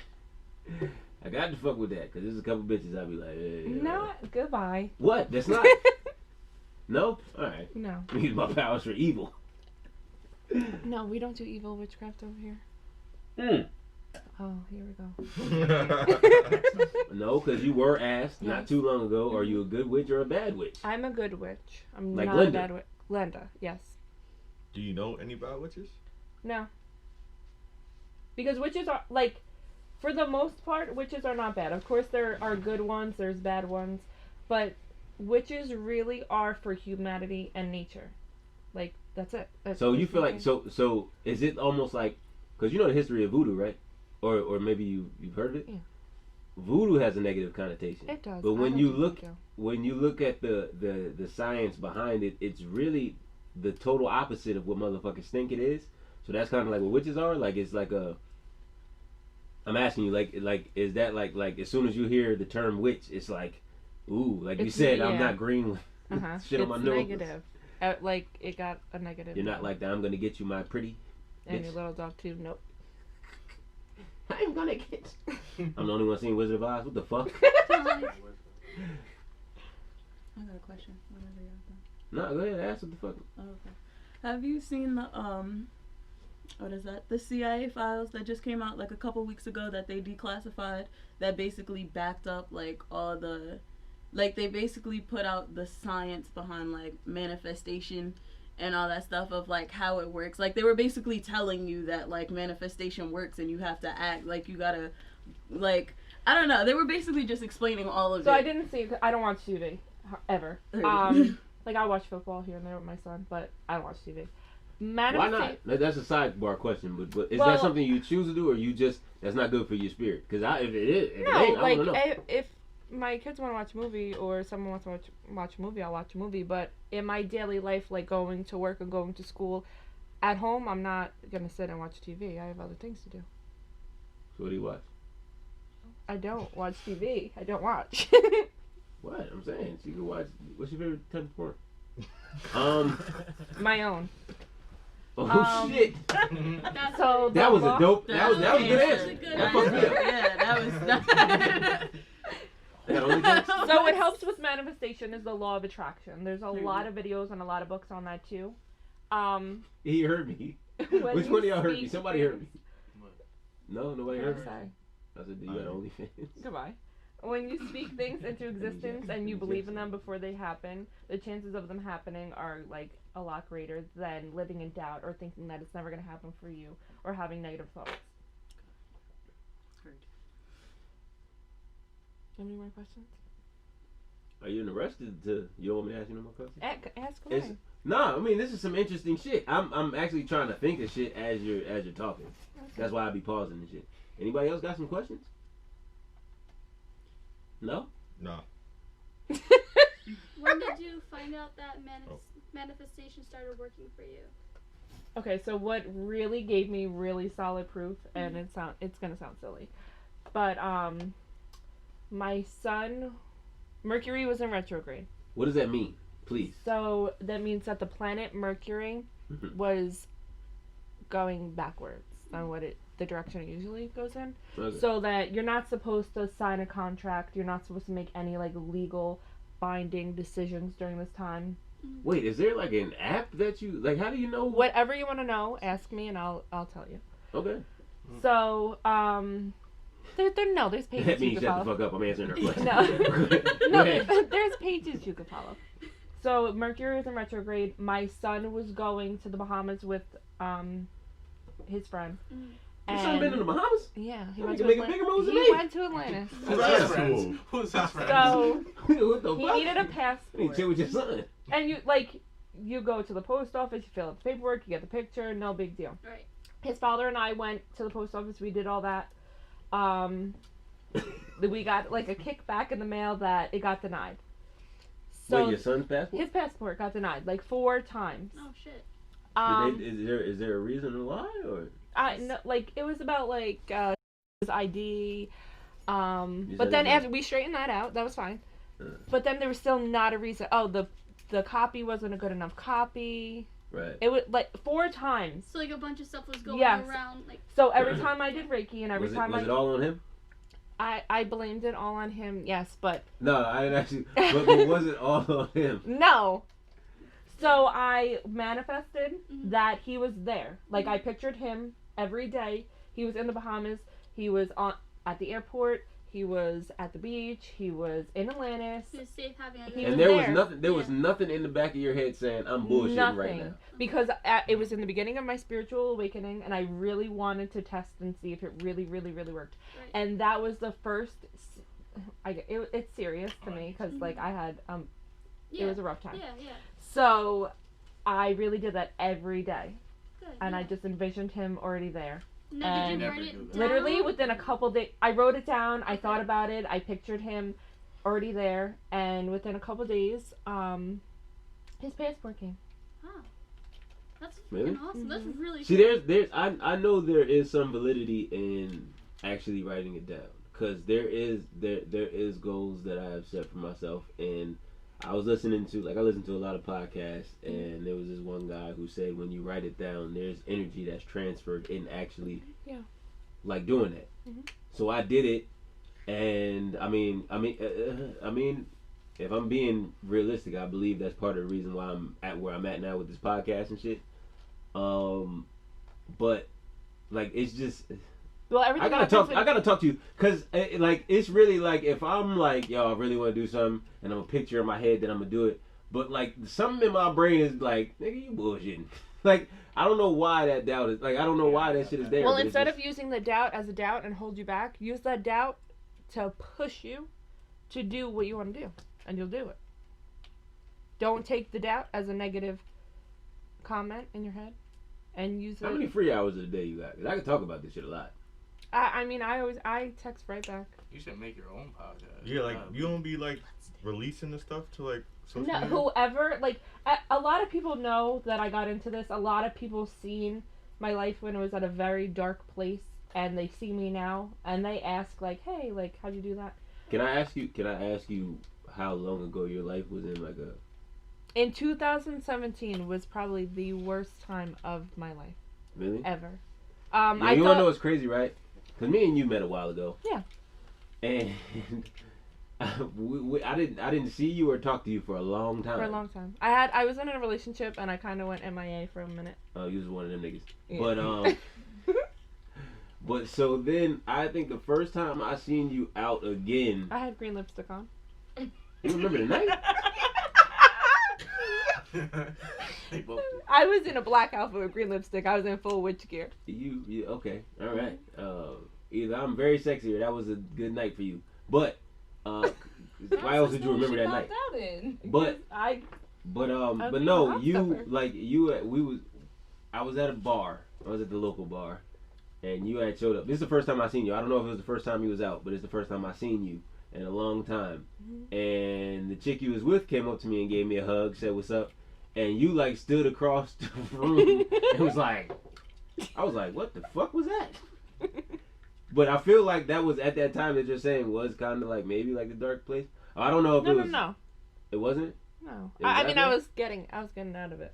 I got to fuck with that, because there's a couple bitches I'll be like, hey,
not goodbye.
What? That's not. No? Alright.
No.
Use my powers for evil.
No, we don't do evil witchcraft over here. Oh, here we
go. No, because you were asked not too long ago, are you a good witch or a bad witch?
I'm a good witch. I'm
like
not
Linda.
a bad witch. Linda, yes.
Do you know any bad witches?
No. Because witches are, for the most part, witches are not bad. Of course, there are good ones, there's bad ones, but witches really are for humanity and nature. That's it.
So you feel like, so is it almost like, because you know the history of voodoo, right? Or maybe you've heard of it?
Yeah.
Voodoo has a negative connotation.
It does.
But when you look at the science behind it, it's really the total opposite of what motherfuckers think it is. So that's kind of like what witches are. Like, it's like a. I'm asking you, like is that like as soon as you hear the term witch, it's like, ooh, like you said, I'm not green with shit on my nose.
It's negative. It got a negative.
You're not like that. I'm gonna get you, my pretty.
And your little dog too. Nope.
I'm gonna get. I'm the only one seeing Wizard of Oz. What the fuck?
I got a question. Whenever you're done.
No, go ahead. Ask what the fuck.
Oh, okay. Have you seen the what is that? The CIA files that just came out a couple weeks ago that they declassified, that basically backed up all the, they basically put out the science behind manifestation and all that stuff of how it works. They were basically telling you that manifestation works and you have to act you gotta I don't know. They were basically just explaining all of it.
So I didn't see. I don't watch TV ever. I watch football here and there with my son, but I don't watch TV.
Why not? That's a sidebar question, but is that something you choose to do, or you just that's not good for your spirit? Because if it ain't, I don't know.
If my kids want to watch a movie or someone wants to watch a movie, I'll watch a movie. But in my daily life, going to work and going to school, At home, I'm not gonna sit and watch TV. I have other things to do.
So what do you watch?
I don't watch TV. I don't watch.
What? I'm saying, so you can watch. What's your favorite type of porn?
My own.
Oh shit!
So
That was a dope.
That
That was a good answer.
good
That fucked me up.
Yeah, that was.
That only thing-
So what helps with manifestation is the law of attraction. There's a
There you
lot
go.
of videos and a lot of books on that too.
He heard me.
when
Which
you
one of y'all heard me?
speak
Somebody heard me.
What?
No, nobody
I'm
heard me.
sorry.
I said, do you got OnlyFans?
Goodbye. When you speak things into existence and you believe in them before they happen, the chances of them happening are like a lot greater than living in doubt or thinking that it's never going to happen for you or having negative thoughts. Any more questions?
Are you interested to? You want me to ask you no more questions?
Ask
It's-
away.
No, I mean this is some interesting shit. I'm actually trying to think of shit as you're talking. That's why I be pausing and shit. Anybody else got some questions? No.
No.
When did you find out that manifestation started working for you?
Okay, so what really gave me really solid proof, and it's gonna sound silly, but my son, Mercury was in retrograde.
What does that mean? Please.
So that means that the planet Mercury was going backwards on the direction it usually goes in.
Okay.
So that you're not supposed to sign a contract, you're not supposed to make any like legal binding decisions during this time.
Wait, is there like an app that you like? How do you know?
Whatever you want to know, ask me and I'll tell you.
Okay.
So there's pages
That
you
means
can
shut the
follow.
fuck up. I'm answering her question.
No,
Go ahead.
there's pages you could follow. So Mercury was in retrograde. My son was going to the Bahamas with his friend.
Your son been in the Bahamas?
Yeah, he
That
went
nigga
to
making
Atlantis.
bigger moves than
He
me.
went to Atlantis.
That's cool.
Who's his friend?
So
What the
he
fuck?
needed a
You need to
passport.
chill with your son.
And you go to the post office, you fill out the paperwork, you get the picture, no big deal.
Right.
His father and I went to the post office, we did all that. We got like a kickback in the mail that it got denied. So
Wait, your son's passport?
his passport got denied like 4 times.
Oh shit.
Is there a reason why or?
No, like it was about like his ID.
You
But
said
then
it-
after we straightened that out, that was fine. But then there was still not a reason. Oh, the copy wasn't a good enough copy.
Right.
It was like 4 times.
So like a bunch of stuff was going
Yes.
around like
So every time I did Reiki and every
Was
time
it all on him?
I blamed it all on him. Yes, but
No, I didn't actually. But was it all on him?
no. So I manifested that he was there. Like I pictured him every day. He was in the Bahamas. He was at the airport. He was at the beach. He was in Atlantis.
he was safe having a
He
good
And
was
there was
there.
nothing. There was
Yeah.
nothing in the back of your head saying I'm bullshitting
Nothing.
right now.
Because it was in the beginning of my spiritual awakening, and I really wanted to test and see if it really, really, really worked.
Right.
And that was the first. It's serious to me because like I had
Yeah.
it was a rough time.
Yeah, yeah.
So I really did that every day,
Good.
and
yeah.
I just envisioned him already there.
Now, did you
and
write
Never
it
do that.
down?
Literally within a couple days, I wrote it down. I thought about it. I pictured him already there, and within a couple days, his passport came.
Wow. That's
Really?
fucking awesome. That's really
See,
cool.
I know there is some validity in actually writing it down because there is goals that I have set for myself, and I listened to a lot of podcasts, and there was this one guy who said when you write it down, there's energy that's transferred in actually, like doing that. So I did it, and I mean, if I'm being realistic, I believe that's part of the reason why I'm at where I'm at now with this podcast and shit. But like it's just.
Well, everything.
I gotta talk to you, cause like it's really like if I'm like yo, I really want to do something, and I'm a picture in my head that I'm gonna do it, but like something in my brain is like, nigga, you bullshitting. Like I don't know why that doubt is like I don't know why that shit is there.
Well,
but it's
instead
just-
of using the doubt as a doubt and hold you back, use that doubt to push you to do what you want to do, and you'll do it. Don't take the doubt as a negative comment in your head, and use
how
it.
many free hours a day you got? 'Cause I can talk about this shit a lot.
I mean, I text right back.
You should make your own podcast.
Yeah, like you don't be like releasing the stuff to like social
No,
media?
whoever, like, a lot of people know that I got into this. A lot of people seen my life when it was at a very dark place, and they see me now, and they ask, like, hey, like, how'd you do that?
Can I ask you how long ago your life was in like a...
In 2017 was probably the worst time of my life.
Really?
Ever.
Yeah,
I
you
thought...
wanna know what's crazy, right? Because me and you met a while ago.
Yeah.
And I didn't see you or talk to you for a long time.
For a long time. I was in a relationship, and I kind of went MIA for a minute.
Oh, you was one of them niggas.
Yeah.
But so then I think the first time I seen you out again.
I had green lipstick on.
You remember the night?
I was in a black outfit with green lipstick. I was in full witch gear.
You okay? All right. Either I'm very sexy or that was a good night for you. But why else did you remember that night? But no, I was at a bar. I was at the local bar, and you had showed up. This is the first time I seen you. I don't know if it was the first time you was out, but it's the first time I seen you in a long time.
Mm-hmm.
And the chick you was with came up to me and gave me a hug, said what's up, and you like stood across the room and was like, I was like, what the fuck was that? But I feel like that was at that time that you're saying was kind of like maybe like the dark place. I don't know if it was.
No.
It wasn't.
No.
It was
I mean,
after?
I was getting out of it.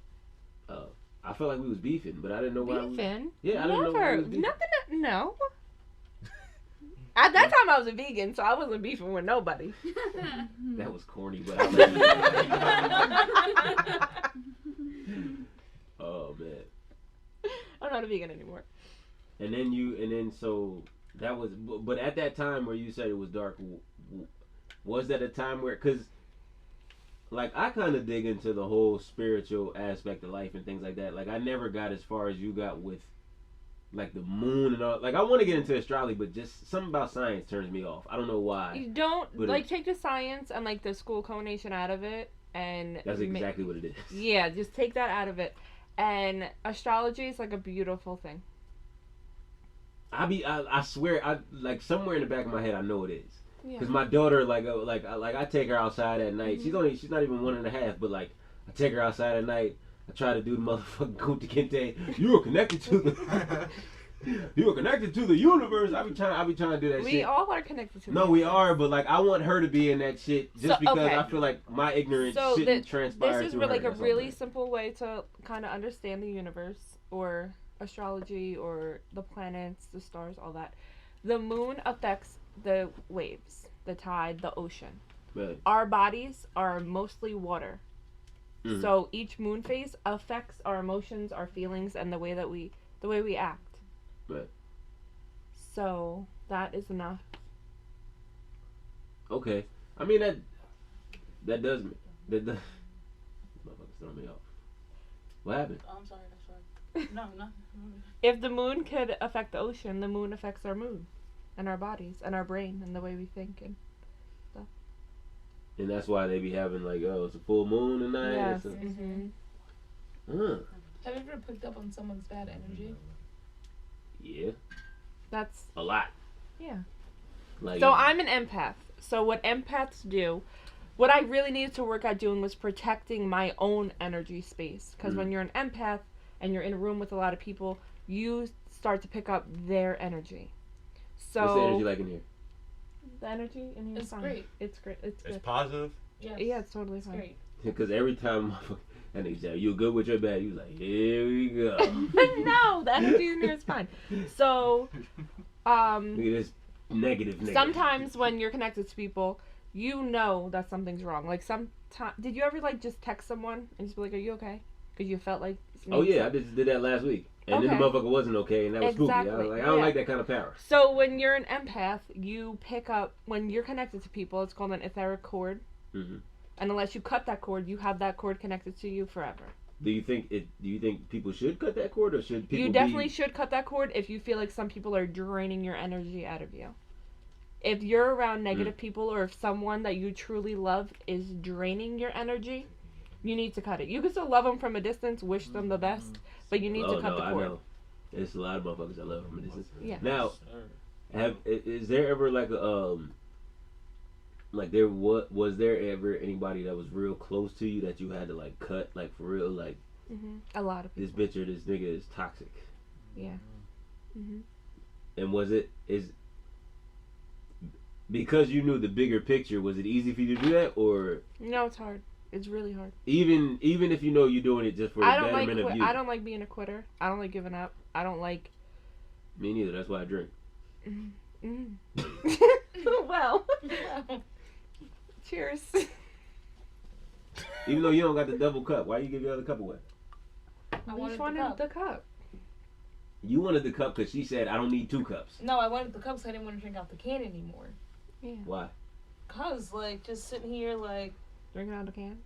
I felt like we was beefing, but I didn't know why.
Beefing?
Yeah, I didn't know why we was beefing.
Nothing. No. At that time, I was a vegan, so I wasn't beefing with nobody.
That was corny, but I like it. Oh man.
I'm not a vegan anymore.
And then so that was, but at that time where you said it was dark, was that a time where, cause like I kind of dig into the whole spiritual aspect of life and things like that. Like I never got as far as you got with like the moon and all. Like I want to get into astrology, but just something about science turns me off. I don't know why.
You don't like take the science and like the school conation out of it, and
that's exactly what it is.
Yeah, just take that out of it, and astrology is like a beautiful thing.
I swear, I like somewhere in the back of my head I know it is.
Yeah.
Cause my daughter like I take her outside at night.
Mm-hmm.
She's not even 1.5, but like I take her outside at night. I try to do the motherfucking Kunta Kinte. You are connected to the universe. I be trying to do that shit.
We all are connected to.
No, we are, but like I want her to be in that shit just because
okay.
I feel like my ignorance shouldn't transpire.
This is like a really simple way to kind of understand the universe or astrology or the planets, the stars, all that. The moon affects the waves, the tide, the ocean.
Right.
Our bodies are mostly water.
Mm-hmm.
So each moon phase affects our emotions, our feelings, and the way we act.
Right.
So that is enough.
Okay. I mean that does motherfuckers throw me off. What happened?
Oh, I'm sorry. No.
If the moon could affect the ocean, the moon affects our mood and our bodies and our brain and the way we think and stuff.
And that's why they be having like, oh, it's a full moon tonight.
Yes.
Mm-hmm.
Have you ever picked up on someone's bad energy?
Yeah.
That's
a lot.
Yeah.
Like,
so I'm an empath. So what empaths do, what I really needed to work at doing was protecting my own energy space. Because when you're an empath and you're in a room with a lot of people, you start to pick up their energy. So
what's the energy like in here?
The energy in here is fine.
Great.
It's great. It's good.
It's positive?
Yes.
Yeah, it's totally fine.
Great.
Because every time that nigga said, you good with your bad? You was like, here we go.
No, the energy in here is fine. So,
look at this negative nigga.
Sometimes when you're connected to people, you know that something's wrong. Like did you ever like just text someone and just be like, are you okay? Because you felt like...
Oh yeah, I just did that last week. And then the motherfucker wasn't okay, and that was spooky. I was like, I don't like that kind of power.
So when you're an empath, you pick up, when you're connected to people, it's called an etheric cord. Mm-hmm. And unless you cut that cord, you have that cord connected to you forever.
Do you think people should cut that cord, or should people?
You definitely should cut that cord if you feel like some people are draining your energy out of you. If you're around negative people, or if someone that you truly love is draining your energy, you need to cut it. You can still love them from a distance, wish them the best, but you need to cut the cord.
I know. There's a lot of motherfuckers I love from a distance.
Yeah.
Now, Is there ever like a like was there ever anybody that was real close to you that you had to like cut, like for real, like
a lot of people.
this bitch or this nigga is toxic?
Yeah.
And is because you knew the bigger picture, was it easy for you to do that, or
No, it's hard. It's really hard.
even if you know you're doing it just for the betterment of you?
I don't like being a quitter. I don't like giving up. I don't like.
Me neither. That's why I drink.
Well. Cheers.
Even though you don't got the double cup, why you give your other cup away?
I
We just
wanted
the cup.
You wanted the cup because she said, I don't need 2 cups.
No, I wanted the cup because I didn't want to drink out the can anymore.
Yeah.
Why?
Cause like just sitting here like
Drinking out of the can.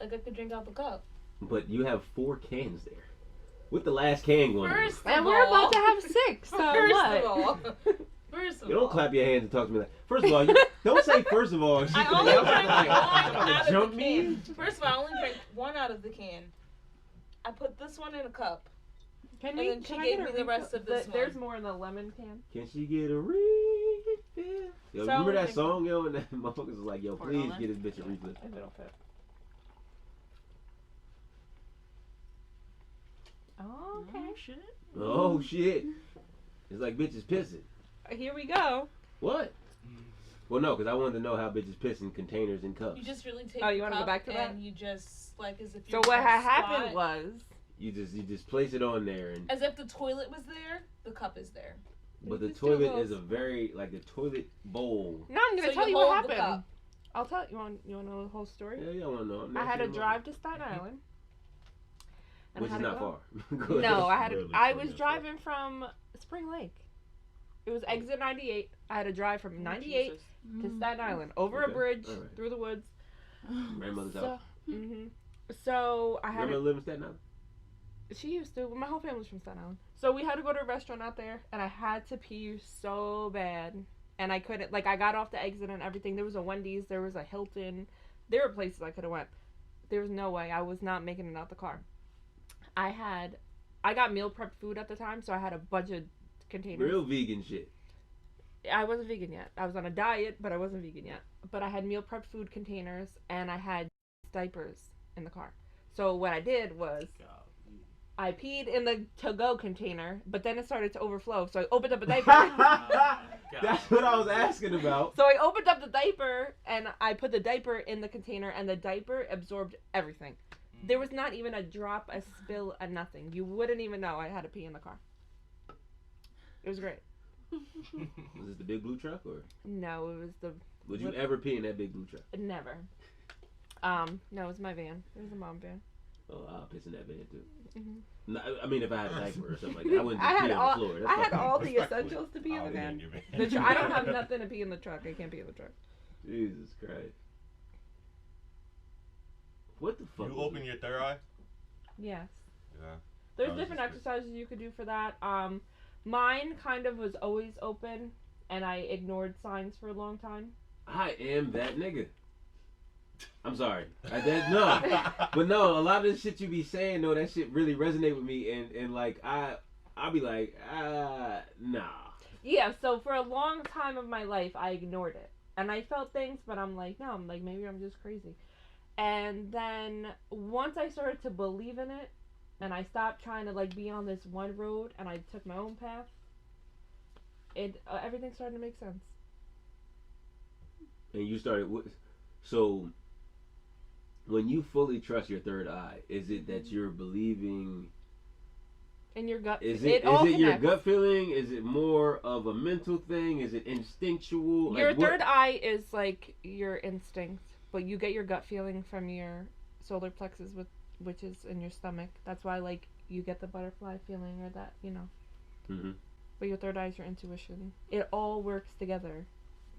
I could drink out the cup.
But you have 4 cans there. What the last can going on?
And we're about to have 6. So
First of
You don't
all.
clap your hands and talk to me like. First of all, you don't say first of all.
I only drank one out
jump
of the
me.
can. First of all, I only drank one out of the can. I put this one in a cup.
Can
And then she gave me the rest of this
There's
one.
more in the lemon can.
Can she get a refill? Yo,
So
remember that
like-
song, yo? And that motherfuckers was like, yo,
Pour
please
it on
get this bitch a refill.
If it'll fit. Oh, okay.
Shit.
Oh shit! It's like bitches pissing.
Here we go.
What? Well, no, because I wanted to know how bitches piss in containers and cups.
You just really take
Oh, you
the
wanna go
cup
back to that?
and you just like as if
So
you're
what
gonna
had happened
squat.
was.
You just place it on there, and
As if the toilet was there, the cup is there.
but the
Just do
toilet
those.
is a very like the toilet bowl.
No, I'm gonna
So
tell
you
you what
hold the
happened.
cup.
I'll tell you. You want to know the whole story?
Yeah, I want to know. I'm
I had to
asking
drive to Staten Island. and
which
I
is
had to
not
go-
far. Go
No,
ahead.
I was driving from Spring Lake. It was exit 98. I had to drive from 98 to Staten Island over a
Okay,
bridge
alright.
through the woods.
Grandmother's
So,
house.
so I had
Grandmother live in Staten Island.
she used to. My whole family's from Staten Island. So we had to go to a restaurant out there, and I had to pee so bad, and I couldn't. Like I got off the exit and everything. There was a Wendy's. There was a Hilton. There were places I could have went. There was no way I was not making it out the car. I got meal prep food at the time, so I had a bunch of containers.
Real vegan shit.
I wasn't vegan yet. I was on a diet, but I wasn't vegan yet. But I had meal prep food containers, and I had diapers in the car. So what I did was I peed in the to-go container, but then it started to overflow. So I opened up a diaper.
That's what I was asking about.
So I opened up the diaper, and I put the diaper in the container, and the diaper absorbed everything. There was not even a drop, a spill, a nothing. You wouldn't even know I had to pee in the car. It was great.
Was it the big blue truck or?
No, it was the...
Would you ever pee in that big blue truck?
Never. No, it was my van. It was a mom van.
Oh, I'll piss in that van too.
Mm-hmm.
No, I mean, if I had a diaper or something like that, I wouldn't just pee on the floor. That's
I had
fucking
all the
disrespectful.
essentials to be in the van.
van.
I don't have nothing to pee in the truck. I can't pee in the truck.
Jesus Christ. What the fuck?
You
was
open
it?
your third eye?
Yes.
Yeah.
There's
was
different
just-
exercises you could do for that. Mine kind of was always open, and I ignored signs for a long time.
I am that nigga. I'm sorry. No. But no, a lot of the shit you be saying, though, that shit really resonate with me. And like, I'll be like, nah.
Yeah, so for a long time of my life, I ignored it. And I felt things, but I'm like, no, I'm like, maybe I'm just crazy. And then once I started to believe in it, and I stopped trying to like be on this one road, and I took my own path, everything started to make sense.
And you started with, so when you fully trust your third eye, is it that you're believing?
In your gut.
Is
it
it
all
your
connects.
gut feeling? Is it more of a mental thing? Is it instinctual?
Your
Like, what-
third eye is like your instinct, but you get your gut feeling from your solar plexus, which is in your stomach. That's why like you get the butterfly feeling or that, you know.
Mhm.
But your third eye is your intuition. It all works together.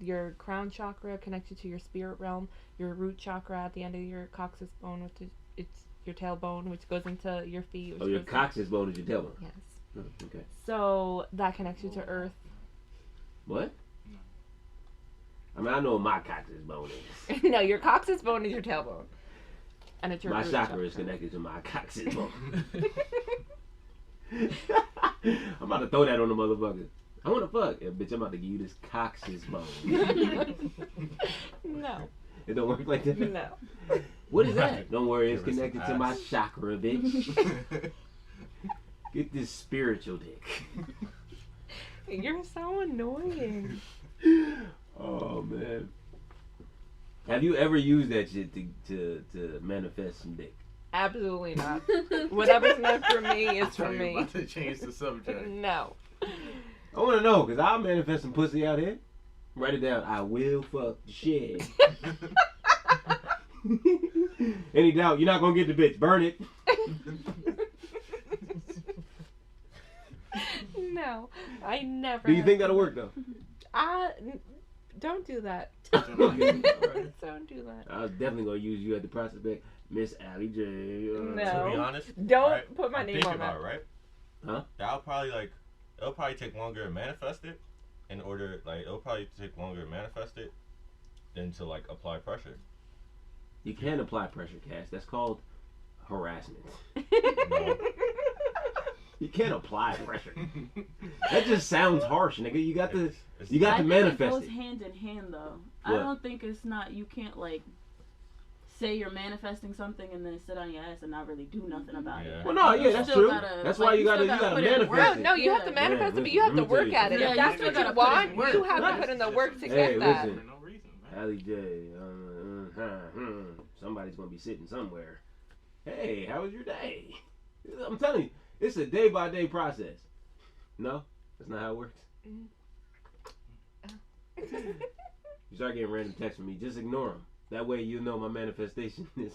Your crown chakra connects you to your spirit realm. Your root chakra at the end of your coccyx bone, which is it's your tailbone, which goes into your feet. Which
Oh, your
goes
coccyx bone is your tailbone.
Yes.
Oh, okay.
So that connects you to earth.
What? I mean, I know what my coccyx bone is.
No, your coccyx bone is your tailbone. And it's your
My
root
chakra is connected to my coccyx bone. I'm about to throw that on the motherfucker. I want wanna fuck? Yeah, bitch, I'm about to give you this coccyx bone.
No.
It don't work like that?
No.
What is that? Don't worry, it's connected to my chakra, bitch. Get this spiritual dick.
You're so annoying.
Oh, man. Have you ever used that shit to manifest some dick?
Absolutely not. Whatever's meant for me is for me.
About to change the subject.
No.
I want to know, because I'll manifest some pussy out here. Write it down. I will fuck the shit. Any doubt, you're not going to get the bitch. Burn it.
No. I never.
Do you think that'll work, though?
Don't do that.
Don't
do that.
I was definitely going to use you at the prospect. Miss Allie J.
No.
To be honest,
Don't
right,
put my
I'm
name
thinking
on that.
about it, right?
Huh?
That'll probably it'll probably take longer to manifest it it'll probably take longer to manifest it than to apply pressure.
You can apply pressure, Cass. That's called harassment.
No.
You can't apply pressure. That just sounds harsh, nigga. You got to
I think
manifest
it goes
it.
hand in hand, though.
What?
I don't think it's not. You can't say you're manifesting something and then sit on your ass and not really do nothing about it.
Well, no, yeah, that's
still
true.
gotta,
That's why you gotta manifest it.
No, you have to manifest it, but you have to work at it.
Yeah,
If that's
you still
what you
gotta put
want,
in work.
you have to put in the work to
Hey,
get that.
listen.
For no reason, man.
Allie J. Somebody's gonna be sitting somewhere. Hey, how was your day? I'm telling you, it's a day by day process. No, that's not how it works. You start getting random texts from me, just ignore them. That way you know my manifestation is.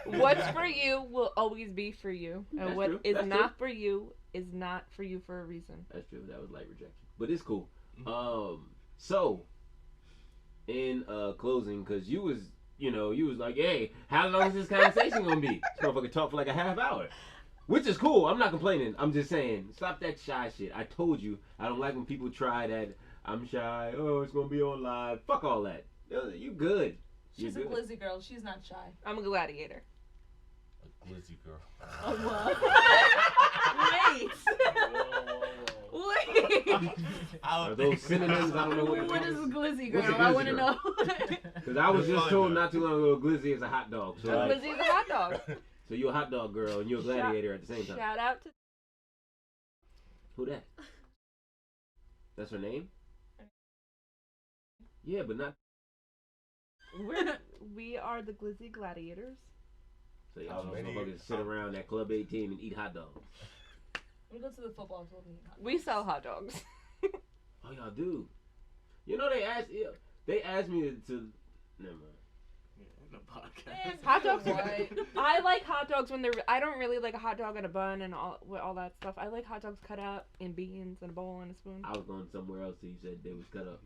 What's for you will always be for you, and
That's
what
true.
is
That's
not for you is not for you for a reason.
That's true. That was light rejection, but it's cool. So in closing, because you was like, hey, how long is this conversation gonna be? This motherfucker talk for like a half hour, which is cool. I'm not complaining. I'm just saying, stop that shy shit. I told you I don't like when people try that. I'm shy. Oh, it's gonna be on live. Fuck all that. You good.
She's a glizzy girl. She's not shy.
I'm a gladiator.
A glizzy girl.
Oh, what? Wait.
Are those synonyms? I don't know
What is a glizzy
What's a
girl? I
glizzy
want to
girl?
know.
Because I was just told not too long ago, glizzy is a hot dog. So, like,
Glizzy is a hot dog.
so you're a hot dog girl and you're a gladiator at the same time.
Shout out to.
Who that? That's her name? Yeah, but not.
We are the glizzy gladiators.
So y'all motherfuckers sit around at Club 18 and eat hot dogs.
We go to the football field and eat hot dogs.
We sell hot dogs.
Oh, y'all do. You know they asked me to never mind.
In the podcast.
Hot dogs are. I like hot dogs when they're. I don't really like a hot dog in a bun and all that stuff. I like hot dogs cut up in beans and a bowl and a spoon.
I was going somewhere else till you said they was cut up.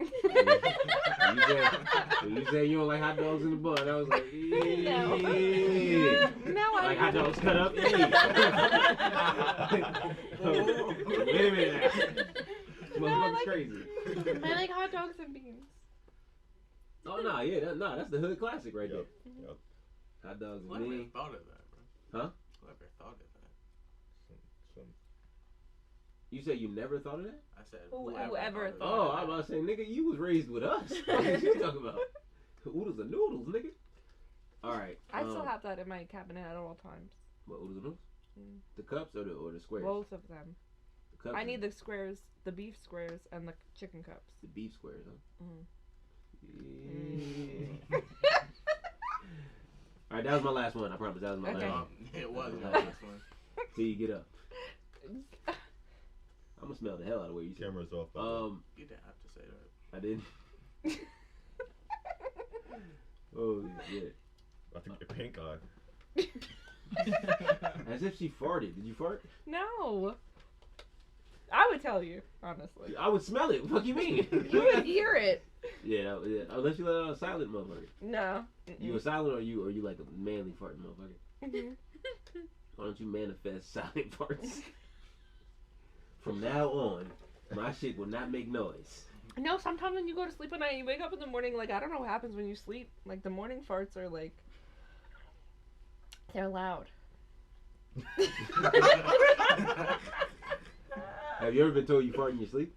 when you said you don't like hot dogs in the bun, I was like,
No, I
like hot dogs cut up. Wait a minute. This motherfucker's crazy.
I like hot dogs and beans.
Oh no, yeah, that's the hood classic right there.
Yep.
Hot dogs and
Whoever
beans.
thought of that, bro.
Huh?
Whoever thought of that.
You said you never thought of that?
I said
Whoever
thought
Oh,
of
I was about to say, nigga, you was raised with us. What you talking about? Oodles and noodles, nigga. All right.
I still have that in my cabinet at all times.
What, oodles and noodles?
Mm.
The cups or the squares?
Both of them.
The cups
I
and
need the squares, the beef squares, and the chicken cups.
the beef squares, huh?
Mm.
Yeah. All right, that was my last one. I promise that was my
Okay.
last one.
It was
Okay.
the last one.
Till you get up. I'm gonna smell the hell out of where you sit.
Camera's off.
You didn't have to say that.
I didn't. Oh shit!
I think your pink eye.
As if she farted. Did you fart?
No. I would tell you, honestly.
I would smell it. What you mean?
You would hear it.
Yeah, unless you let out a silent motherfucker.
No.
You a silent or you like a manly farting motherfucker?
Mhm.
Why don't you manifest silent farts? From now on, my shit will not make noise.
No, sometimes when you go to sleep at night, you wake up in the morning, like, I don't know what happens when you sleep. Like, the morning farts are, like, they're loud.
Have Have you ever been told you fart in your sleep?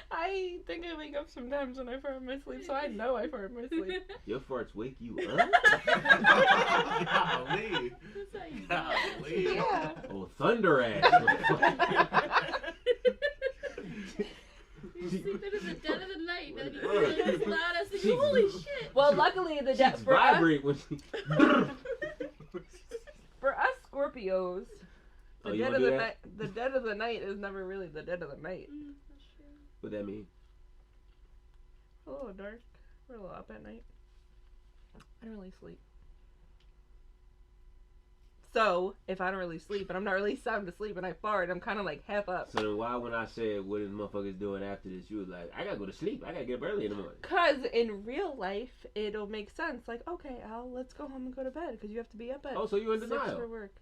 I think I wake up sometimes when I fart in my sleep, so I know I fart in my sleep.
Your farts wake you up?
Golly. Golly.
Yeah.
Oh, thunder ass.
You're sleeping in the dead of the night, and you hear this loud ass thing. Holy shit!
Well, luckily the
Cheeks vibrate when she...
for us Scorpios,
Oh,
the
you
dead
wanna
of
do
the
that?
night. The dead of the night is never really the dead of the night.
That's true.
What that mean?
A little dark. We're a little up at night. I don't really sleep. So if I don't really sleep and I'm not really sound asleep and I fart, I'm kind of like half up.
So then why when I said what is motherfuckers doing after this, you was like, I gotta go to sleep. I gotta get up early in the morning.
Cause in real life it'll make sense. Like, okay, Al, let's go home and go to bed because you have to be up at
Oh, so you in
6
denial?
for work.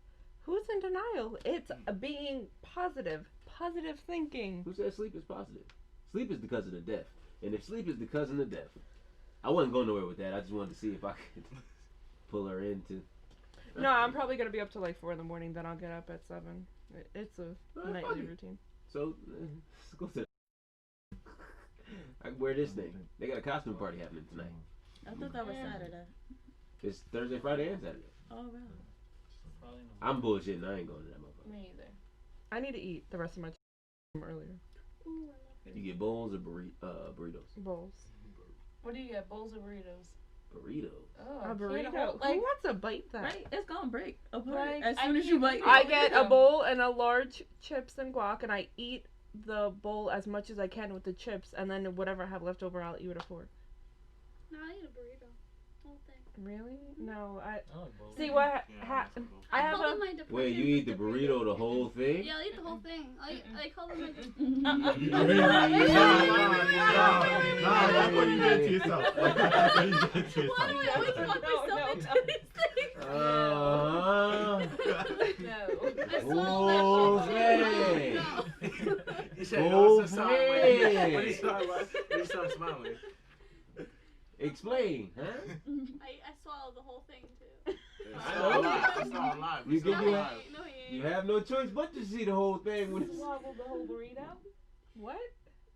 Who's in denial? It's being positive thinking.
Who said sleep is positive? Sleep is the cousin of death. And if sleep is the cousin of death, I wasn't going nowhere with that. I just wanted to see if I could pull her into.
No, I'm probably gonna be up till like 4 in the morning. Then I'll get up at 7. It's a
fuck
nightly
it.
routine.
So let's go to. I can wear this thing. They got a costume party happening tonight.
I thought that was Saturday.
It's Thursday, Friday, and Saturday.
Oh, really?
I'm bullshitting. I ain't going to that motherfucker.
Me either.
I need to eat the rest of my from earlier.
Ooh, I love
You get bowls or burritos?
Bowls.
What do you get? Bowls or burritos?
Burritos.
Oh,
A
can't
burrito.
hold-
Who wants to bite that?
Right? It's gonna break apart
Like,
as
I
soon as you
can't-
bite.
I
it.
get a bowl and a large chips and guac, and I eat the bowl as much as I can with the chips, and then whatever I have left over, I'll eat with a fork.
No, I eat a burrito. Whole thing.
Really? No, I
Oh,
see what
Yeah,
happened.
that's
I have
call
a.
them my depression
Wait, you eat the burrito, the whole thing?
Yeah, I eat the whole thing. I call them my
Nah, that's what you did to yourself. That's what you did to
Why do I
yourself.
always walk myself
No.
into these things?
No.
I swallow that shit.
Oh,
No.
You said
Oh,
no, stop when
man.
he started smiling.
Explain, huh?
I swallow the whole thing too.
That's not alive. That's not alive.
You
It's
give
not
you-
alive.
No, he
You
ain't.
have no choice but to see the whole thing when it's...
Swallow the whole burrito?
What?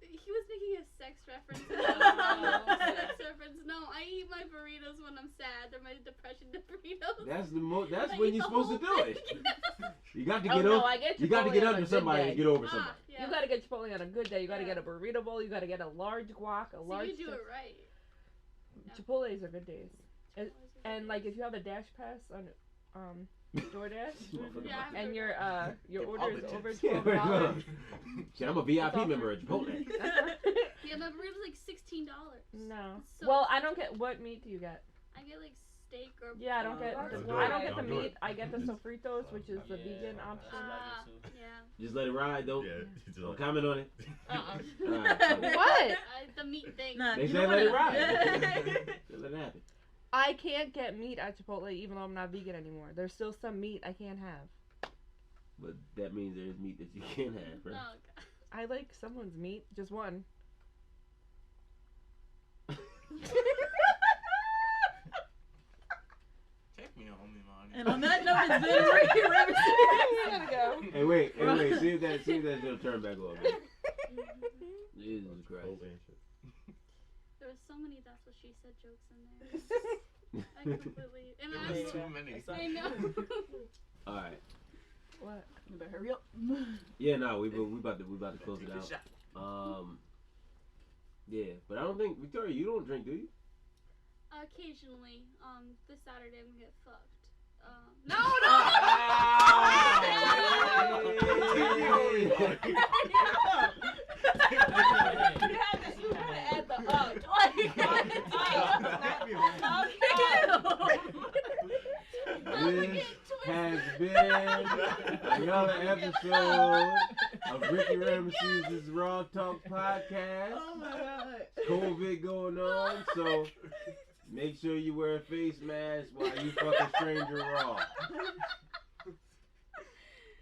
He was making a sex reference.
Oh.
Sex reference. No, I eat my burritos when I'm sad. They're my depression burritos.
That's
I
when
eat
you're
the
supposed to
whole
do it.
thing.
You got to
Oh
get
no,
up.
I get
You got to
Chipotle
get
on a
under
good
somebody
day.
to get over somebody.
Yeah.
You gotta get Chipotle on a good day. You gotta
Yeah.
get a burrito bowl. You gotta get a large guac, a
So
large.
you do
chips.
it right.
Chipotle's are good days. And like if you have a Dash Pass on DoorDash,
Yeah, I
and your
Give all
order is
the
over
tips.
Yeah,
$12.
Shit, I'm a VIP member at Chipotle.
Yeah, my burrito's like $16.
No.
So
Well, I don't get. What meat do you get?
I get like steak or
Yeah, I don't get.
pork.
Don't do
I
it.
don't get the
Don't do
meat.
it.
I get the sofritos, which is the vegan option.
Yeah.
Just let it ride, don't,
Yeah, it's
don't
like-
comment on it.
Uh-uh.
Alright.
What?
The meat thing.
Nah,
They
you
say
know
let it
what?
ride. Just let it happen.
I can't get meat at Chipotle even though I'm not vegan anymore. There's still some meat I can't have.
But that means there's meat that you can't have, right?
Oh, God.
I like someone's meat, just one.
Take me home, Imani.
And on that note, it's been Ricky Ramesses.
Gotta go.
Hey, wait, see if that shit'll turn back on. Man. Jesus Christ.
There was so many that's what she said jokes in there. I completely. And I
There's too many.
I know.
All right.
What?
You better hurry up.
Yeah, no, we about to close it out. Yeah, but I don't think Victoria, you don't drink, do you?
Occasionally, this Saturday I'm gonna get fucked. No,
You gotta add the
This has been another episode of Ricky Ramesses' Raw Talk Podcast.
Oh my god.
COVID going on, so make sure you wear a face mask while you fuck a stranger raw.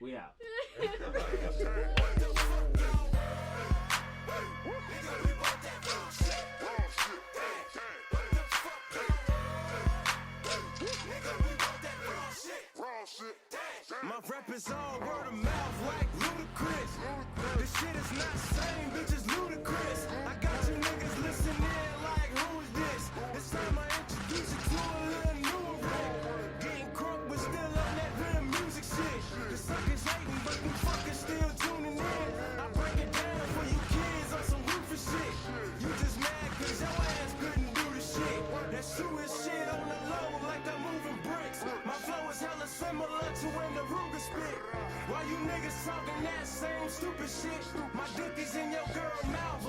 We out.
My rap is all word of mouth like ludicrous. This shit is not same, bitch, it's ludicrous. I got you niggas listening like, who is this? It's time I introduce you to a little newer rap. Getting crunk, but still on that real music shit. The suckers hating, but them fuckers still tuning in. I break it down for you kids on some ruthless shit. You just mad cause your ass couldn't do the shit. That suicide shit on the low like I'm moving bricks. My flow is hella similar to when the Ruger spit. Why you niggas talking that same stupid shit? My dick is in your girl mouth